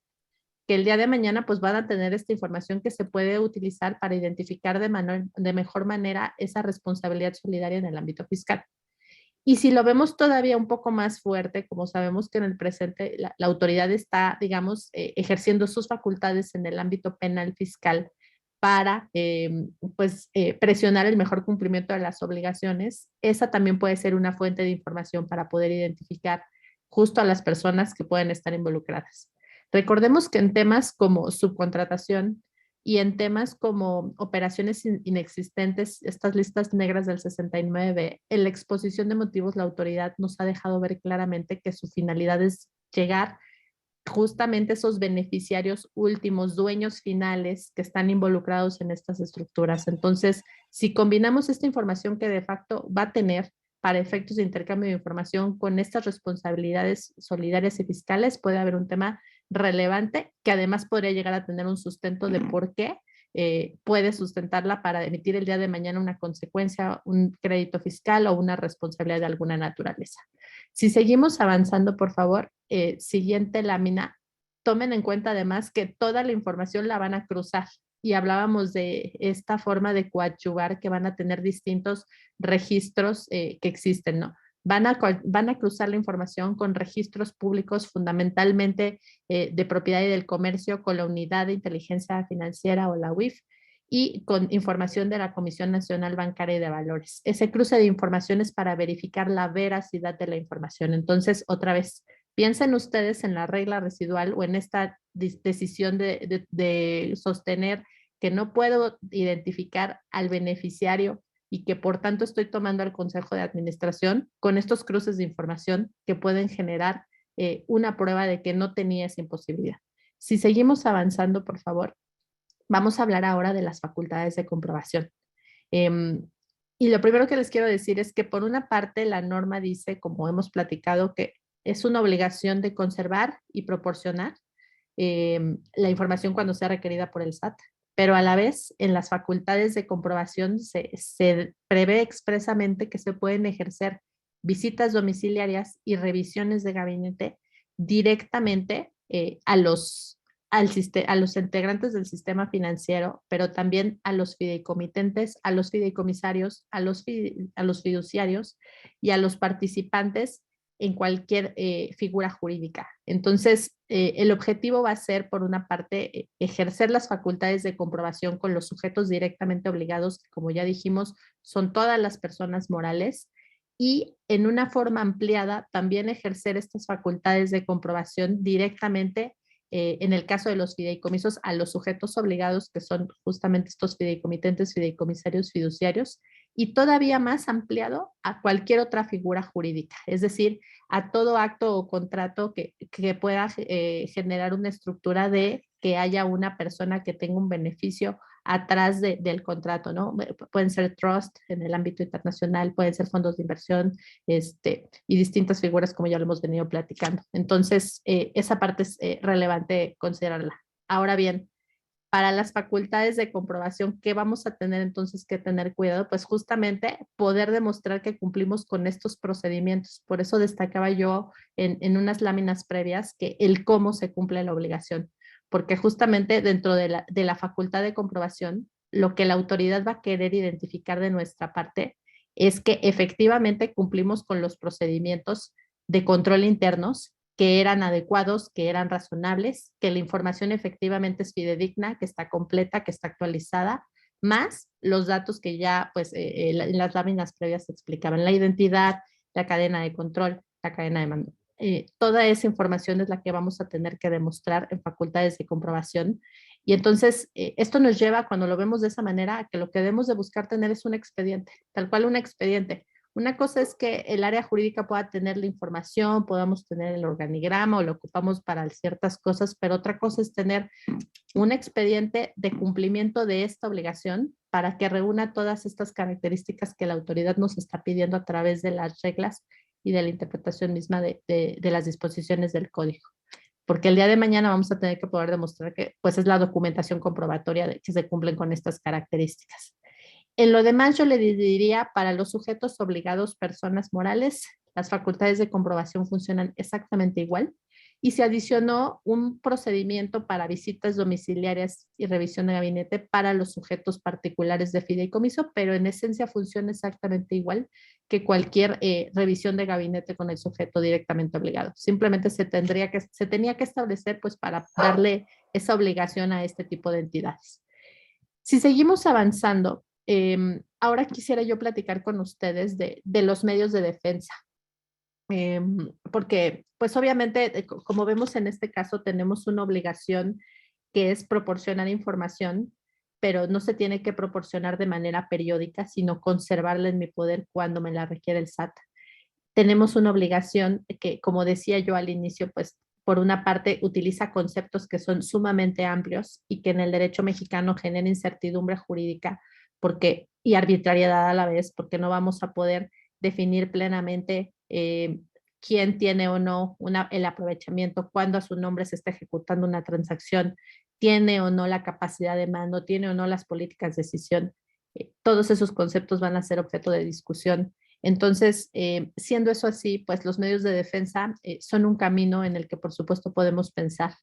que el día de mañana pues van a tener esta información que se puede utilizar para identificar de mejor manera esa responsabilidad solidaria en el ámbito fiscal. Y si lo vemos todavía un poco más fuerte, como sabemos que en el presente la autoridad está, digamos, ejerciendo sus facultades en el ámbito penal fiscal para presionar el mejor cumplimiento de las obligaciones, esa también puede ser una fuente de información para poder identificar justo a las personas que pueden estar involucradas. Recordemos que en temas como subcontratación y en temas como operaciones inexistentes, estas listas negras del 69B, en la exposición de motivos la autoridad nos ha dejado ver claramente que su finalidad es llegar justamente a esos beneficiarios últimos, dueños finales que están involucrados en estas estructuras. Entonces, si combinamos esta información que de facto va a tener para efectos de intercambio de información con estas responsabilidades solidarias y fiscales, puede haber un tema relevante que además podría llegar a tener un sustento de por qué puede sustentarla para emitir el día de mañana una consecuencia, un crédito fiscal o una responsabilidad de alguna naturaleza. Si seguimos avanzando, por favor, siguiente lámina, tomen en cuenta además que toda la información la van a cruzar y hablábamos de esta forma de coadyuvar que van a tener distintos registros que existen, ¿no? Van a cruzar la información con registros públicos fundamentalmente de propiedad y del comercio, con la Unidad de Inteligencia Financiera o la UIF, y con información de la Comisión Nacional Bancaria y de Valores. Ese cruce de informaciones para verificar la veracidad de la información. Entonces, otra vez, piensen ustedes en la regla residual o en esta decisión de sostener que no puedo identificar al beneficiario y que por tanto estoy tomando al Consejo de Administración con estos cruces de información que pueden generar una prueba de que no tenía esa imposibilidad. Si seguimos avanzando, por favor, vamos a hablar ahora de las facultades de comprobación. Y lo primero que les quiero decir es que por una parte la norma dice, como hemos platicado, que es una obligación de conservar y proporcionar la información cuando sea requerida por el SAT, pero a la vez en las facultades de comprobación se prevé expresamente que se pueden ejercer visitas domiciliarias y revisiones de gabinete directamente a los integrantes del sistema financiero, pero también a los fideicomitentes, a los fideicomisarios, a los fiduciarios y a los participantes en cualquier figura jurídica. Entonces, el objetivo va a ser, por una parte, ejercer las facultades de comprobación con los sujetos directamente obligados, que como ya dijimos, son todas las personas morales, y en una forma ampliada también ejercer estas facultades de comprobación directamente en el caso de los fideicomisos a los sujetos obligados, que son justamente estos fideicomitentes, fideicomisarios, fiduciarios, y todavía más ampliado a cualquier otra figura jurídica, es decir, a todo acto o contrato que pueda generar una estructura de que haya una persona que tenga un beneficio atrás del contrato, ¿no? Pueden ser trust en el ámbito internacional, pueden ser fondos de inversión, y distintas figuras como ya lo hemos venido platicando. Entonces, esa parte es relevante considerarla. Ahora bien, para las facultades de comprobación, ¿qué vamos a tener entonces que tener cuidado? Pues justamente poder demostrar que cumplimos con estos procedimientos. Por eso destacaba yo en unas láminas previas que el cómo se cumple la obligación, porque justamente dentro de la facultad de comprobación, lo que la autoridad va a querer identificar de nuestra parte es que efectivamente cumplimos con los procedimientos de control internos, que eran adecuados, que eran razonables, que la información efectivamente es fidedigna, que está completa, que está actualizada, más los datos que ya pues en las láminas previas se explicaban, la identidad, la cadena de control, la cadena de mando. Toda esa información es la que vamos a tener que demostrar en facultades de comprobación. Y entonces esto nos lleva, cuando lo vemos de esa manera, a que lo que debemos de buscar tener es un expediente, tal cual un expediente. Una cosa es que el área jurídica pueda tener la información, podamos tener el organigrama o lo ocupamos para ciertas cosas, pero otra cosa es tener un expediente de cumplimiento de esta obligación para que reúna todas estas características que la autoridad nos está pidiendo a través de las reglas y de la interpretación misma de las disposiciones del código. Porque el día de mañana vamos a tener que poder demostrar que pues es la documentación comprobatoria de que se cumplen con estas características. En lo demás yo le diría, para los sujetos obligados, personas morales, las facultades de comprobación funcionan exactamente igual. Y se adicionó un procedimiento para visitas domiciliarias y revisión de gabinete para los sujetos particulares de fideicomiso, pero en esencia funciona exactamente igual que cualquier revisión de gabinete con el sujeto directamente obligado. Simplemente se tenía que establecer pues para darle esa obligación a este tipo de entidades. Si seguimos avanzando, ahora quisiera yo platicar con ustedes de los medios de defensa. Porque pues obviamente, como vemos en este caso, tenemos una obligación que es proporcionar información, pero no se tiene que proporcionar de manera periódica, sino conservarla en mi poder cuando me la requiere el SAT. Tenemos una obligación que, como decía yo al inicio, pues por una parte utiliza conceptos que son sumamente amplios y que en el derecho mexicano generan incertidumbre jurídica y arbitrariedad a la vez, porque no vamos a poder definir plenamente quién tiene o no el aprovechamiento, cuándo a su nombre se está ejecutando una transacción, tiene o no la capacidad de mando, tiene o no las políticas de decisión. Todos esos conceptos van a ser objeto de discusión. Entonces, siendo eso así, pues los medios de defensa son un camino en el que por supuesto podemos pensar.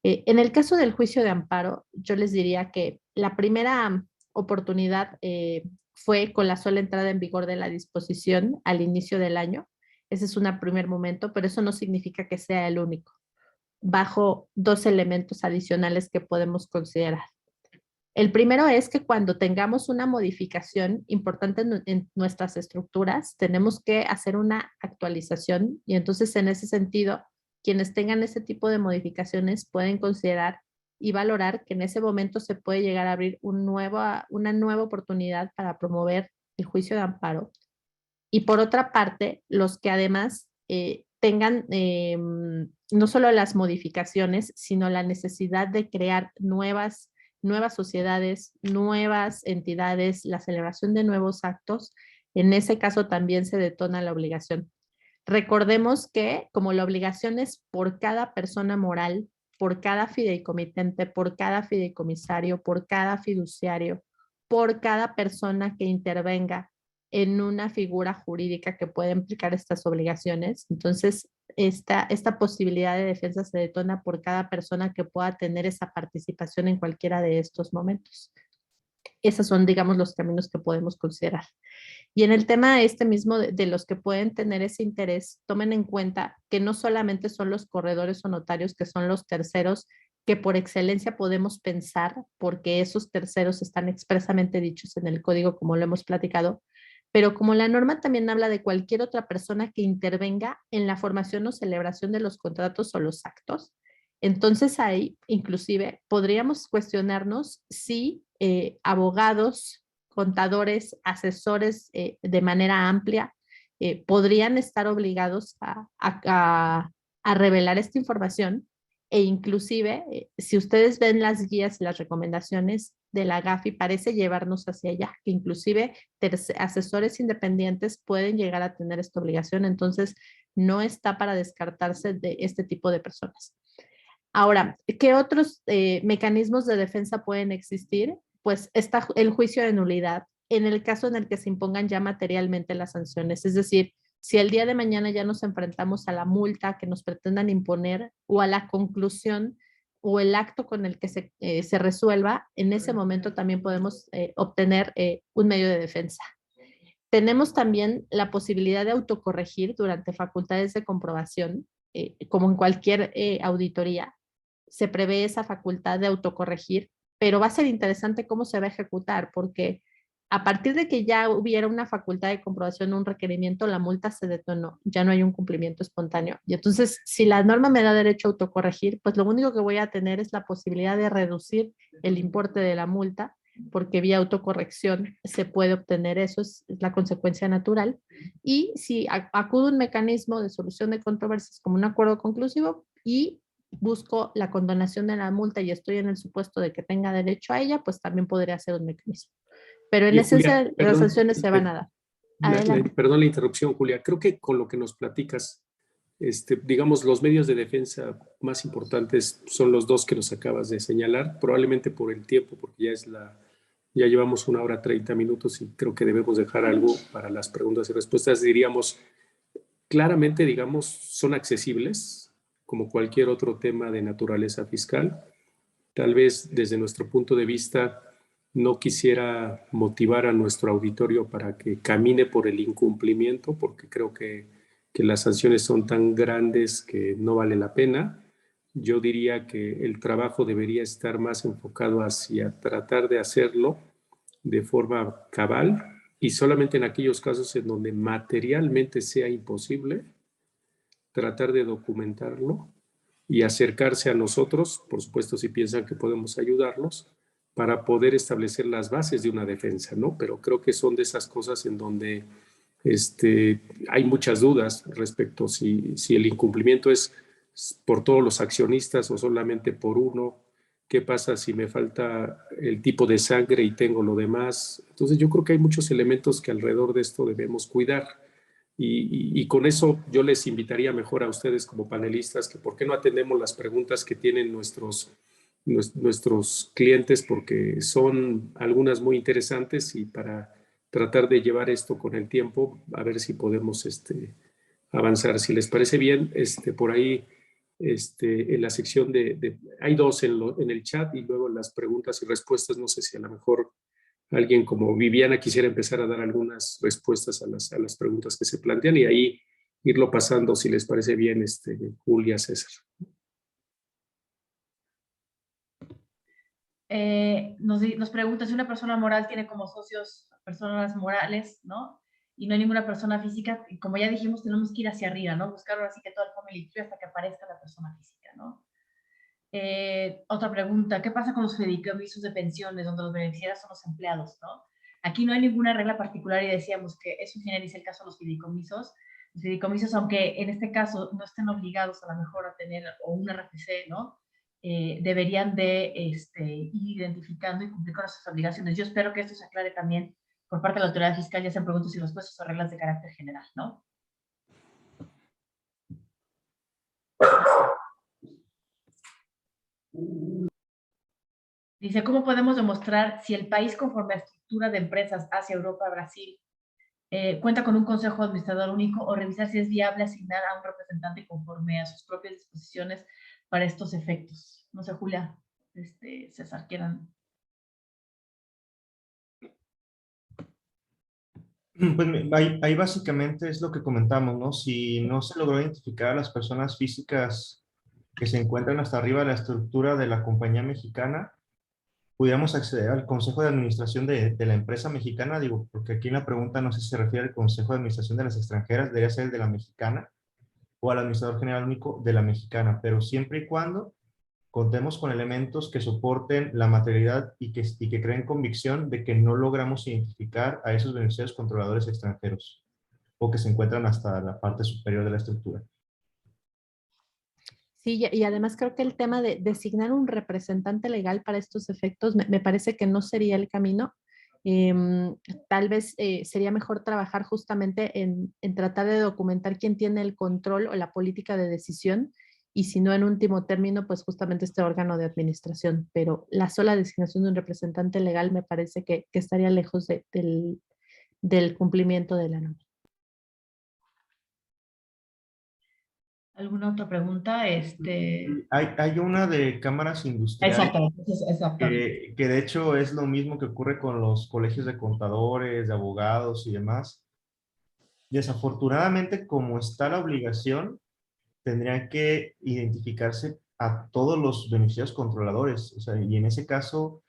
En el caso del juicio de amparo, yo les diría que la primera oportunidad fue con la sola entrada en vigor de la disposición al inicio del año. Ese es un primer momento, pero eso no significa que sea el único. Bajo dos elementos adicionales que podemos considerar. El primero es que cuando tengamos una modificación importante en nuestras estructuras, tenemos que hacer una actualización y entonces en ese sentido, quienes tengan ese tipo de modificaciones pueden considerar y valorar que en ese momento se puede llegar a abrir una nueva oportunidad para promover el juicio de amparo. Y por otra parte, los que además tengan no solo las modificaciones, sino la necesidad de crear nuevas sociedades, nuevas entidades, la celebración de nuevos actos, en ese caso también se detona la obligación. Recordemos que como la obligación es por cada persona moral, por cada fideicomitente, por cada fideicomisario, por cada fiduciario, por cada persona que intervenga en una figura jurídica que puede implicar estas obligaciones. Entonces, esta posibilidad de defensa se detona por cada persona que pueda tener esa participación en cualquiera de estos momentos. Esos son, digamos, los caminos que podemos considerar. Y en el tema mismo de los que pueden tener ese interés, tomen en cuenta que no solamente son los corredores o notarios, que son los terceros que por excelencia podemos pensar, porque esos terceros están expresamente dichos en el código, como lo hemos platicado, pero como la norma también habla de cualquier otra persona que intervenga en la formación o celebración de los contratos o los actos, entonces ahí inclusive podríamos cuestionarnos si abogados, contadores, asesores de manera amplia podrían estar obligados a revelar esta información e inclusive si ustedes ven las guías y las recomendaciones de la GAFI parece llevarnos hacia allá, que inclusive asesores independientes pueden llegar a tener esta obligación, entonces no está para descartarse de este tipo de personas. Ahora, ¿qué otros mecanismos de defensa pueden existir? Pues está el juicio de nulidad en el caso en el que se impongan ya materialmente las sanciones, es decir, si el día de mañana ya nos enfrentamos a la multa que nos pretendan imponer o a la conclusión o el acto con el que se resuelva, en ese momento también podemos obtener un medio de defensa. Tenemos también la posibilidad de autocorregir durante facultades de comprobación, como en cualquier auditoría. Se prevé esa facultad de autocorregir, pero va a ser interesante cómo se va a ejecutar, porque a partir de que ya hubiera una facultad de comprobación, un requerimiento, la multa se detonó, ya no hay un cumplimiento espontáneo. Y entonces, si la norma me da derecho a autocorregir, pues lo único que voy a tener es la posibilidad de reducir el importe de la multa, porque vía autocorrección se puede obtener eso, es la consecuencia natural. Y si acudo a un mecanismo de solución de controversias como un acuerdo conclusivo y busco la condonación de la multa y estoy en el supuesto de que tenga derecho a ella, pues también podría ser un mecanismo. Pero en Y esencia, Julia, las perdón, sanciones se van a dar. Adelante. perdón la interrupción, Julia. Creo que con lo que nos platicas, digamos, los medios de defensa más importantes son los dos que nos acabas de señalar, probablemente por el tiempo, porque ya llevamos 1 hora 30 minutos y creo que debemos dejar algo para las preguntas y respuestas. Diríamos, claramente, digamos, son accesibles, como cualquier otro tema de naturaleza fiscal. Tal vez desde nuestro punto de vista no quisiera motivar a nuestro auditorio para que camine por el incumplimiento, porque creo que las sanciones son tan grandes que no vale la pena. Yo diría que el trabajo debería estar más enfocado hacia tratar de hacerlo de forma cabal y solamente en aquellos casos en donde materialmente sea imposible, tratar de documentarlo y acercarse a nosotros, por supuesto si piensan que podemos ayudarlos, para poder establecer las bases de una defensa, ¿no? Pero creo que son de esas cosas en donde hay muchas dudas respecto si el incumplimiento es por todos los accionistas o solamente por uno. ¿Qué pasa si me falta el tipo de sangre y tengo lo demás? Entonces yo creo que hay muchos elementos que alrededor de esto debemos cuidar. Y con eso yo les invitaría mejor a ustedes como panelistas que por qué no atendemos las preguntas que tienen nuestros clientes, porque son algunas muy interesantes y para tratar de llevar esto con el tiempo, a ver si podemos avanzar. Si les parece bien, por ahí en la sección hay dos en el chat y luego las preguntas y respuestas, no sé si a lo mejor alguien como Viviana quisiera empezar a dar algunas respuestas a las preguntas que se plantean y ahí irlo pasando, si les parece bien, Julia, César. Nos pregunta si una persona moral tiene como socios personas morales, ¿no? Y no hay ninguna persona física, y como ya dijimos, tenemos que ir hacia arriba, ¿no? Buscar ahora sí que todo el family tree hasta que aparezca la persona física, ¿no? Otra pregunta, ¿qué pasa con los fideicomisos de pensiones donde los beneficiarios son los empleados, ¿no? Aquí no hay ninguna regla particular y decíamos que eso generaliza el caso de los fideicomisos. Los fideicomisos, aunque en este caso no estén obligados a lo mejor a tener o un RFC, ¿no? Deberían de ir identificando y cumplir con sus obligaciones. Yo espero que esto se aclare también por parte de la autoridad fiscal, ya sean preguntas y respuestas o reglas de carácter general, ¿no? Dice, ¿cómo podemos demostrar si el país conforme a estructura de empresas hacia Europa, Brasil, cuenta con un consejo administrador único o revisar si es viable asignar a un representante conforme a sus propias disposiciones para estos efectos? No sé, Julia, César, quieran. Pues ahí básicamente es lo que comentamos, ¿no? Si no se logró identificar a las personas físicas que se encuentran hasta arriba de la estructura de la compañía mexicana, pudiéramos acceder al Consejo de Administración de la empresa mexicana, digo, porque aquí en la pregunta no sé si se refiere al Consejo de Administración de las extranjeras, debería ser el de la mexicana, o al Administrador General Único de la mexicana, pero siempre y cuando contemos con elementos que soporten la materialidad y que creen convicción de que no logramos identificar a esos beneficiarios controladores extranjeros o que se encuentran hasta la parte superior de la estructura. Sí, y además creo que el tema de designar un representante legal para estos efectos me parece que no sería el camino. Tal vez sería mejor trabajar justamente en tratar de documentar quién tiene el control o la política de decisión y si no en último término, pues justamente este órgano de administración. Pero la sola designación de un representante legal me parece que estaría lejos del cumplimiento de la norma. ¿Alguna otra pregunta? Hay una de cámaras industriales. Exactamente. Que de hecho es lo mismo que ocurre con los colegios de contadores, de abogados y demás. Desafortunadamente, como está la obligación, tendrían que identificarse a todos los beneficiarios controladores. O sea, y en ese caso,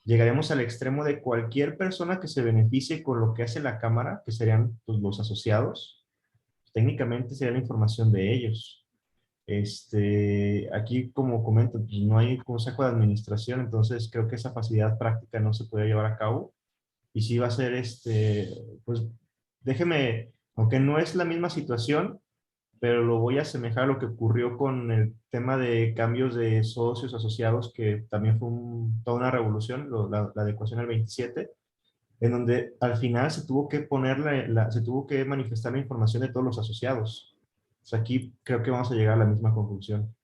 llegaremos al extremo de cualquier persona que se beneficie con lo que hace la Cámara, que serían pues, los asociados. Técnicamente sería la información de ellos. Aquí, como comento, pues no hay consejo de administración, entonces creo que esa facilidad práctica no se puede llevar a cabo. Y sí va a ser, pues déjeme, aunque no es la misma situación, pero lo voy a asemejar a lo que ocurrió con el tema de cambios de socios asociados, que también fue toda una revolución, la adecuación al 27, en donde al final se tuvo que poner se tuvo que manifestar la información de todos los asociados. O sea, aquí creo que vamos a llegar a la misma conclusión.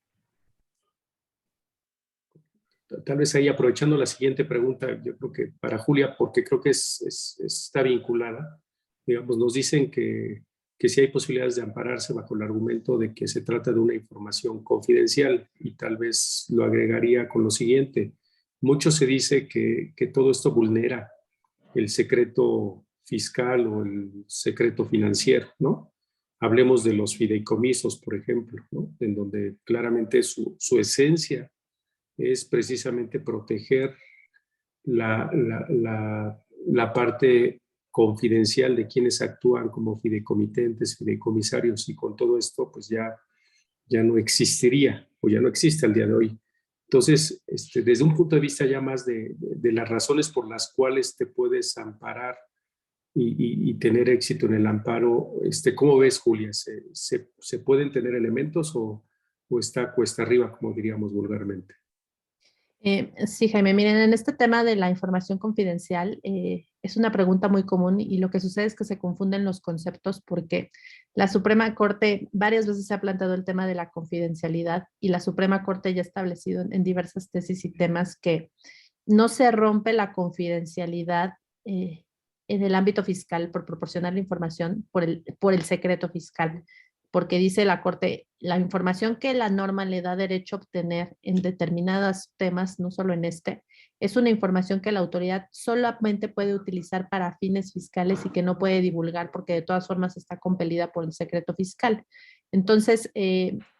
Tal vez ahí, aprovechando la siguiente pregunta, yo creo que para Julia, porque creo que está vinculada, digamos, nos dicen que sí hay posibilidades de ampararse bajo el argumento de que se trata de una información confidencial, y tal vez lo agregaría con lo siguiente. Mucho se dice que todo esto vulnera el secreto fiscal o el secreto financiero, ¿no? Hablemos de los fideicomisos, por ejemplo, ¿no? En donde claramente su esencia es precisamente proteger la parte confidencial de quienes actúan como fideicomitentes, fideicomisarios, y con todo esto pues ya no existiría o ya no existe al día de hoy. Entonces, desde un punto de vista ya más de las razones por las cuales te puedes amparar y tener éxito en el amparo, ¿cómo ves, Julia? ¿Se pueden tener elementos o está cuesta arriba, como diríamos vulgarmente? Sí, Jaime, miren, en este tema de la información confidencial es una pregunta muy común y lo que sucede es que se confunden los conceptos porque la Suprema Corte varias veces se ha planteado el tema de la confidencialidad y la Suprema Corte ya ha establecido en diversas tesis y temas que no se rompe la confidencialidad en el ámbito fiscal por proporcionar la información por el secreto fiscal, porque dice la Corte, la información que la norma le da derecho a obtener en determinados temas, no solo en es una información que la autoridad solamente puede utilizar para fines fiscales y que no puede divulgar porque de todas formas está compelida por el secreto fiscal. Entonces,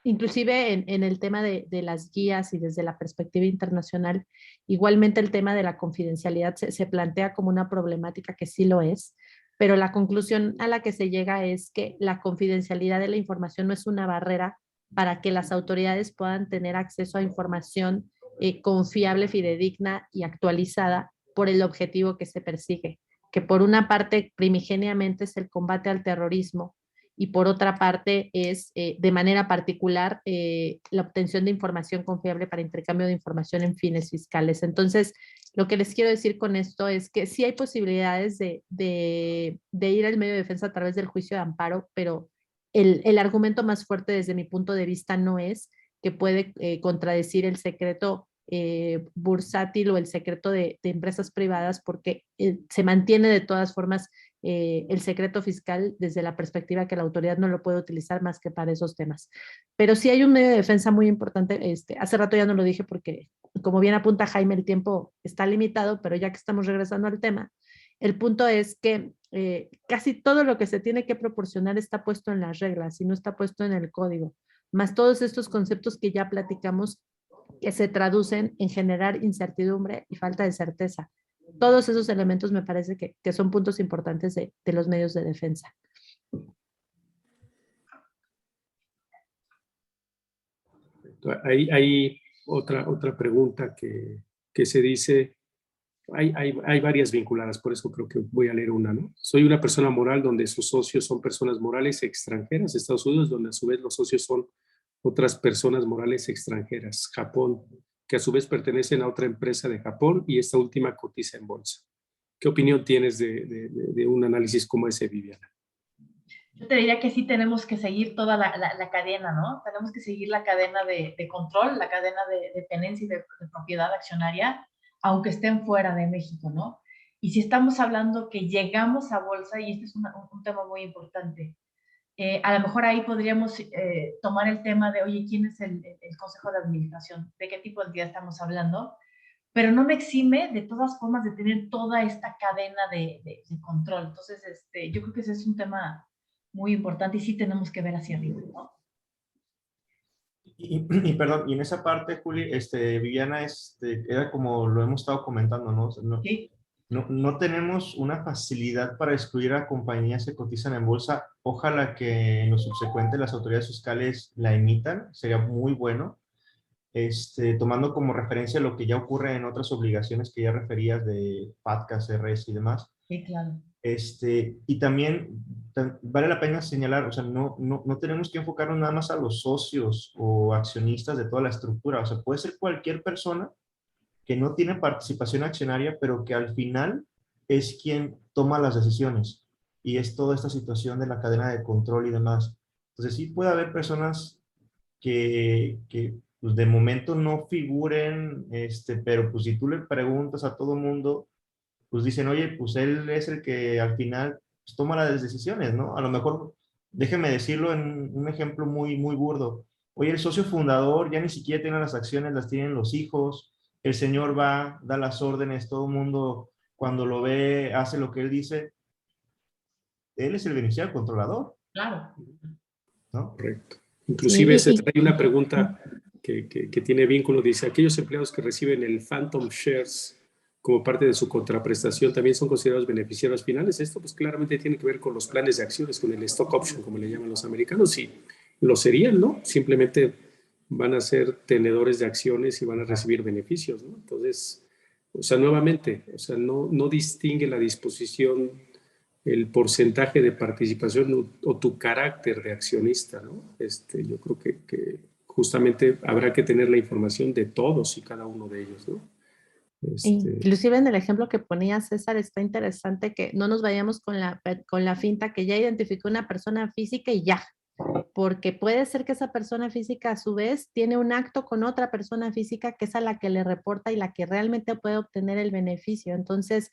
inclusive en el tema de las guías y desde la perspectiva internacional, igualmente el tema de la confidencialidad se plantea como una problemática que sí lo es, pero la conclusión a la que se llega es que la confidencialidad de la información no es una barrera para que las autoridades puedan tener acceso a información confiable, fidedigna y actualizada por el objetivo que se persigue, que por una parte primigeniamente es el combate al terrorismo y por otra parte es de manera particular la obtención de información confiable para intercambio de información en fines fiscales. Entonces, lo que les quiero decir con esto es que sí hay posibilidades de ir al medio de defensa a través del juicio de amparo, pero el argumento más fuerte desde mi punto de vista no es que puede contradecir el secreto bursátil o el secreto de empresas privadas porque se mantiene de todas formas el secreto fiscal desde la perspectiva que la autoridad no lo puede utilizar más que para esos temas. Pero sí hay un medio de defensa muy importante, hace rato ya no lo dije porque como bien apunta Jaime, el tiempo está limitado, pero ya que estamos regresando al tema, el punto es que casi todo lo que se tiene que proporcionar está puesto en las reglas y no está puesto en el código, más todos estos conceptos que ya platicamos que se traducen en generar incertidumbre y falta de certeza. Todos esos elementos me parece que son puntos importantes de los medios de defensa. Hay otra pregunta que se dice, hay varias vinculadas, por eso creo que voy a leer una, ¿no? Soy una persona moral donde sus socios son personas morales extranjeras, Estados Unidos, donde a su vez los socios son otras personas morales extranjeras, Japón, que a su vez pertenecen a otra empresa de Japón y esta última cotiza en bolsa. ¿Qué opinión tienes de un análisis como ese, Viviana? Yo te diría que sí tenemos que seguir toda la cadena, ¿no? Tenemos que seguir la cadena de control, la cadena de tenencia y de propiedad accionaria, aunque estén fuera de México, ¿no? Y si estamos hablando que llegamos a bolsa, y este es un tema muy importante, a lo mejor ahí podríamos tomar el tema de, oye, ¿quién es el consejo de administración? ¿De qué tipo de entidad estamos hablando? Pero no me exime de todas formas de tener toda esta cadena de control. Entonces, yo creo que ese es un tema muy importante y sí tenemos que ver hacia arriba, ¿no? Perdón, y en esa parte, Juli, Viviana, era como lo hemos estado comentando, ¿no? O sea, Sí, no tenemos una facilidad para excluir a compañías que cotizan en bolsa. Ojalá que en lo subsecuente las autoridades fiscales la emitan, sería muy bueno. Tomando como referencia lo que ya ocurre en otras obligaciones que ya referías de FATCA, CRS y demás. sí, claro. Y también vale la pena señalar, o sea, no tenemos que enfocarnos nada más a los socios o accionistas de toda la estructura. O sea, puede ser cualquier persona que no tiene participación accionaria, pero que al final es quien toma las decisiones. Y es toda esta situación de la cadena de control y demás. Entonces sí puede haber personas que pues, de momento no figuren, pero pues si tú le preguntas a todo mundo, pues dicen, oye, pues él es el que al final pues, toma las decisiones, ¿no? A lo mejor, déjeme decirlo en un ejemplo muy, muy burdo. Oye, el socio fundador ya ni siquiera tiene las acciones, las tienen los hijos, el señor va, da las órdenes, todo el mundo cuando lo ve hace lo que él dice, él es el beneficiario controlador, Claro. ¿no? Correcto. Sí, Inclusive hay una pregunta que tiene vínculo, dice, aquellos empleados que reciben el Phantom Shares como parte de su contraprestación también son considerados beneficiarios finales. Esto pues claramente tiene que ver con los planes de acciones, con el stock option, como le llaman los americanos, y lo serían, ¿no? Simplemente van a ser tenedores de acciones y van a recibir beneficios, ¿no? Entonces, o sea, nuevamente, o sea, no distingue la disposición el porcentaje de participación o tu carácter de accionista, ¿no? Yo creo que justamente habrá que tener la información de todos y cada uno de ellos, ¿no? Inclusive en el ejemplo que ponía César está interesante que no nos vayamos con la finta que ya identificó una persona física y ya, porque puede ser que esa persona física a su vez tiene un acto con otra persona física que es a la que le reporta y la que realmente puede obtener el beneficio. Entonces,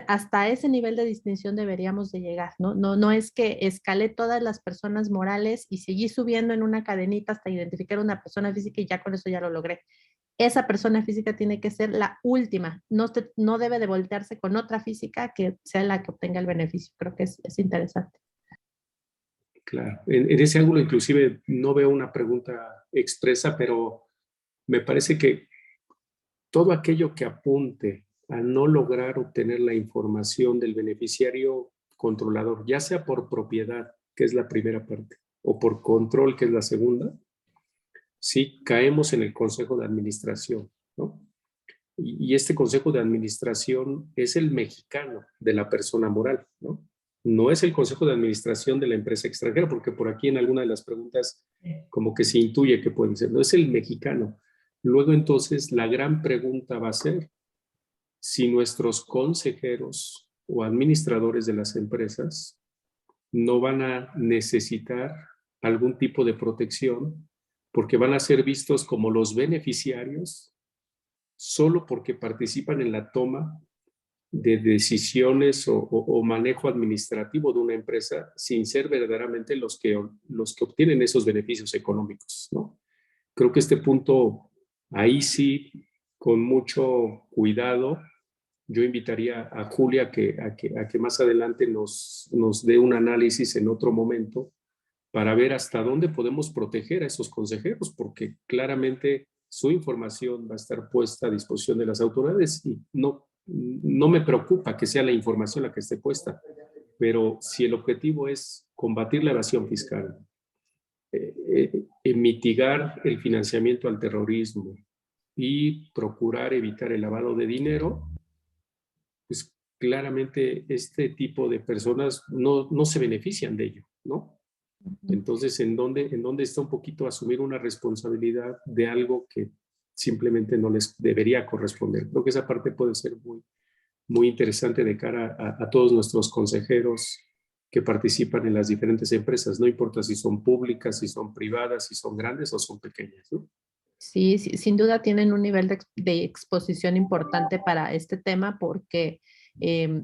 hasta ese nivel de distinción deberíamos de llegar, ¿no? No es que escale todas las personas morales y seguí subiendo en una cadenita hasta identificar una persona física y ya con eso ya lo logré. Esa persona física tiene que ser la última, no debe de voltearse con otra física que sea la que obtenga el beneficio. Creo que es interesante. Claro, en ese ángulo inclusive no veo una pregunta expresa, pero me parece que todo aquello que apunte a no lograr obtener la información del beneficiario controlador, ya sea por propiedad, que es la primera parte, o por control, que es la segunda, sí caemos en el consejo de administración, ¿no? Y este consejo de administración es el mexicano de la persona moral, ¿no? No es el consejo de administración de la empresa extranjera, porque por aquí en alguna de las preguntas como que se intuye que pueden ser, no es el mexicano. Luego entonces la gran pregunta va a ser si nuestros consejeros o administradores de las empresas no van a necesitar algún tipo de protección porque van a ser vistos como los beneficiarios solo porque participan en la toma de decisiones o manejo administrativo de una empresa sin ser verdaderamente los que obtienen esos beneficios económicos, ¿no? Creo que este punto, ahí sí, con mucho cuidado, yo invitaría a Julia a que más adelante nos dé un análisis en otro momento para ver hasta dónde podemos proteger a esos consejeros, porque claramente su información va a estar puesta a disposición de las autoridades y no me preocupa que sea la información la que esté puesta, pero si el objetivo es combatir la evasión fiscal, mitigar el financiamiento al terrorismo y procurar evitar el lavado de dinero, pues claramente este tipo de personas no se benefician de ello, ¿no? Entonces, ¿en dónde está un poquito asumir una responsabilidad de algo que simplemente no les debería corresponder? Creo que esa parte puede ser muy interesante de cara a todos nuestros consejeros que participan en las diferentes empresas, no importa si son públicas, si son privadas, si son grandes o son pequeñas, ¿no? Sí, sí, sin duda tienen un nivel de exposición importante para este tema porque eh,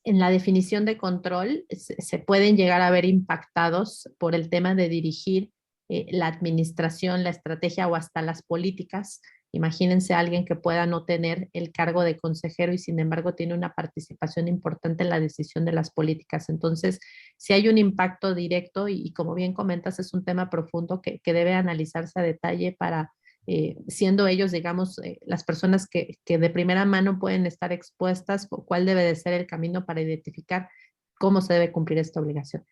en la definición de control se pueden llegar a ver impactados por el tema de dirigir la administración, la estrategia o hasta las políticas Imagínense a alguien que pueda no tener el cargo de consejero y sin embargo tiene una participación importante en la decisión de las políticas. Entonces, si hay un impacto directo y como bien comentas, es un tema profundo que debe analizarse a detalle para, siendo ellos, digamos, las personas que de primera mano pueden estar expuestas, cuál debe de ser el camino para identificar cómo se debe cumplir esta obligación.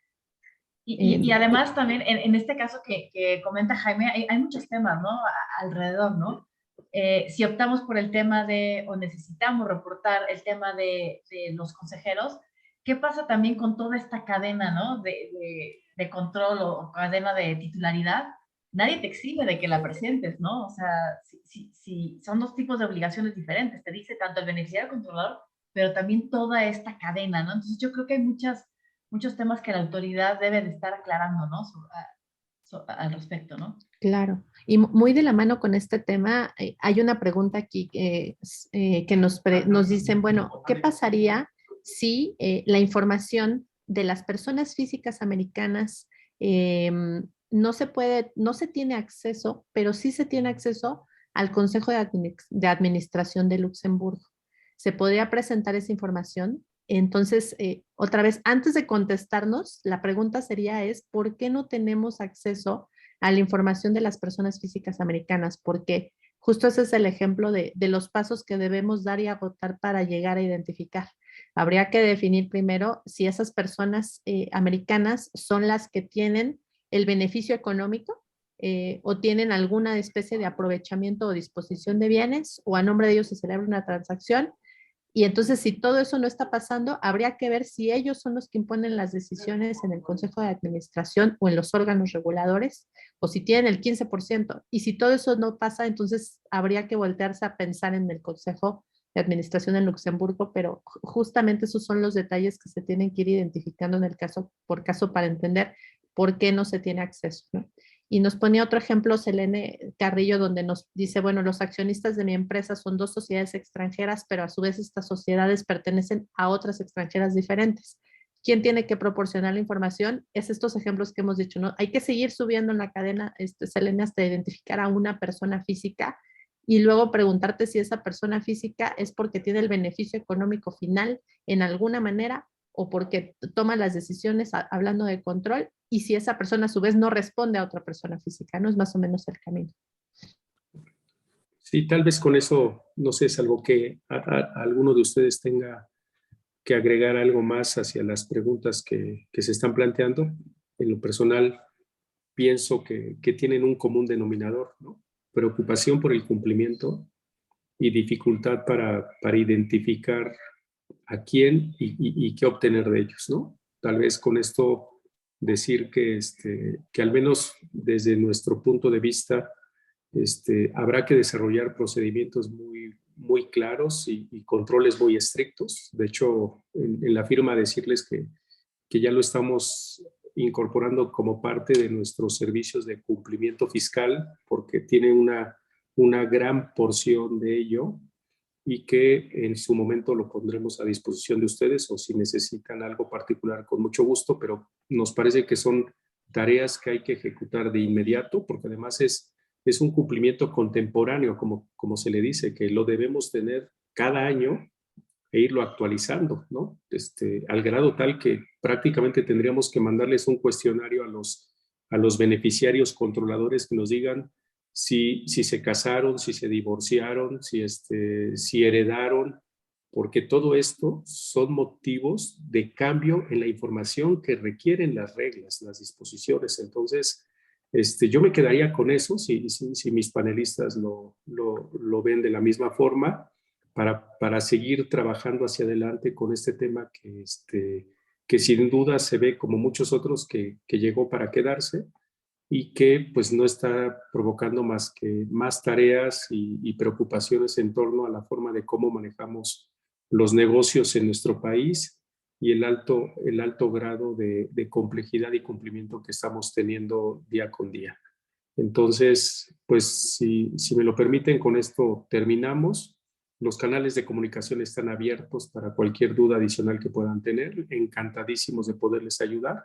Y además también en este caso que comenta Jaime, hay muchos temas, ¿no? Alrededor, ¿no? Si optamos por el tema de, o necesitamos reportar el tema de los consejeros, ¿qué pasa también con toda esta cadena, ¿no? De control o cadena de titularidad? Nadie te exime de que la presentes, ¿no? O sea, si son dos tipos de obligaciones diferentes, te dice tanto el beneficiario controlador, pero también toda esta cadena, ¿no? Entonces yo creo que hay muchos temas que la autoridad debe de estar aclarando, ¿no? Al respecto, ¿no? Claro, y muy de la mano con este tema, hay una pregunta aquí que nos dicen, bueno, ¿qué pasaría si la información de las personas físicas americanas no se tiene acceso, pero sí se tiene acceso al Consejo de Administración de Luxemburgo? ¿Se podría presentar esa información? Entonces, otra vez, antes de contestarnos, la pregunta sería ¿por qué no tenemos acceso a la información de las personas físicas americanas? Porque justo ese es el ejemplo de los pasos que debemos dar y agotar para llegar a identificar. Habría que definir primero si esas personas americanas son las que tienen el beneficio económico o tienen alguna especie de aprovechamiento o disposición de bienes, o a nombre de ellos se celebra una transacción. Y entonces, si todo eso no está pasando, habría que ver si ellos son los que imponen las decisiones en el Consejo de Administración o en los órganos reguladores, o si tienen el 15%. Y si todo eso no pasa, entonces habría que voltearse a pensar en el Consejo de Administración en Luxemburgo, pero justamente esos son los detalles que se tienen que ir identificando en el caso por caso para entender por qué no se tiene acceso, ¿no? Y nos ponía otro ejemplo, Selene Carrillo, donde nos dice, bueno, los accionistas de mi empresa son dos sociedades extranjeras, pero a su vez estas sociedades pertenecen a otras extranjeras diferentes. ¿Quién tiene que proporcionar la información? Es estos ejemplos que hemos dicho, ¿no? Hay que seguir subiendo en la cadena, Selene, hasta identificar a una persona física y luego preguntarte si esa persona física es porque tiene el beneficio económico final en alguna manera o porque toma las decisiones hablando de control, y si esa persona a su vez no responde a otra persona física, ¿no? Es más o menos el camino. Sí, tal vez con eso, no sé, es algo que alguno de ustedes tenga que agregar algo más hacia las preguntas que se están planteando. En lo personal, pienso que tienen un común denominador, ¿no? Preocupación por el cumplimiento y dificultad para identificar a quién y qué obtener de ellos, ¿no? Tal vez con esto decir que al menos desde nuestro punto de vista habrá que desarrollar procedimientos muy claros y controles muy estrictos. De hecho, en la firma decirles que ya lo estamos incorporando como parte de nuestros servicios de cumplimiento fiscal, porque tiene una gran porción de ello y que en su momento lo pondremos a disposición de ustedes, o si necesitan algo particular, con mucho gusto, pero nos parece que son tareas que hay que ejecutar de inmediato, porque además es un cumplimiento contemporáneo, como se le dice, que lo debemos tener cada año e irlo actualizando, ¿no? Al grado tal que prácticamente tendríamos que mandarles un cuestionario a los beneficiarios controladores que nos digan si se casaron, si se divorciaron, si heredaron, porque todo esto son motivos de cambio en la información que requieren las reglas, las disposiciones. Entonces, yo me quedaría con eso, si mis panelistas lo ven de la misma forma, para seguir trabajando hacia adelante con este tema que sin duda se ve como muchos otros que llegó para quedarse y que pues no está provocando más que más tareas y preocupaciones en torno a la forma de cómo manejamos los negocios en nuestro país y el alto grado de complejidad y cumplimiento que estamos teniendo día con día. Entonces, pues si me lo permiten, con esto terminamos. Los canales de comunicación están abiertos para cualquier duda adicional que puedan tener. Encantadísimos de poderles ayudar.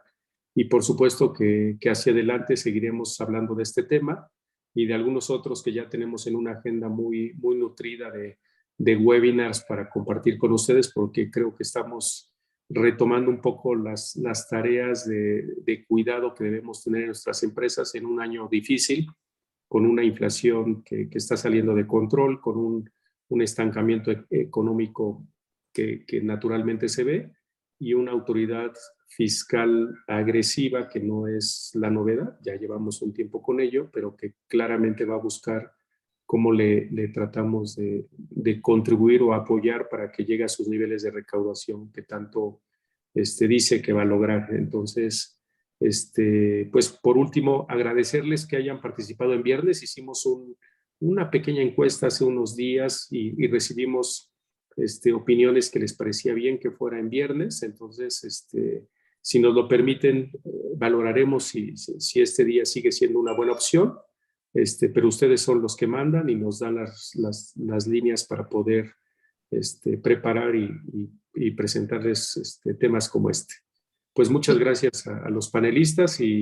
Y por supuesto que hacia adelante seguiremos hablando de este tema y de algunos otros que ya tenemos en una agenda muy nutrida de webinars para compartir con ustedes, porque creo que estamos retomando un poco las tareas de cuidado que debemos tener en nuestras empresas en un año difícil, con una inflación que está saliendo de control, con un estancamiento económico que naturalmente se ve, y una autoridad fiscal agresiva que no es la novedad, ya llevamos un tiempo con ello, pero que claramente va a buscar cómo le tratamos de contribuir o apoyar para que llegue a sus niveles de recaudación que tanto dice que va a lograr. Entonces, pues por último, agradecerles que hayan participado en viernes. Hicimos una pequeña encuesta hace unos días y recibimos opiniones que les parecía bien que fuera en viernes. Entonces, si nos lo permiten, valoraremos si este día sigue siendo una buena opción. Pero ustedes son los que mandan y nos dan las líneas para poder preparar y presentarles temas como este. Pues muchas gracias a los panelistas y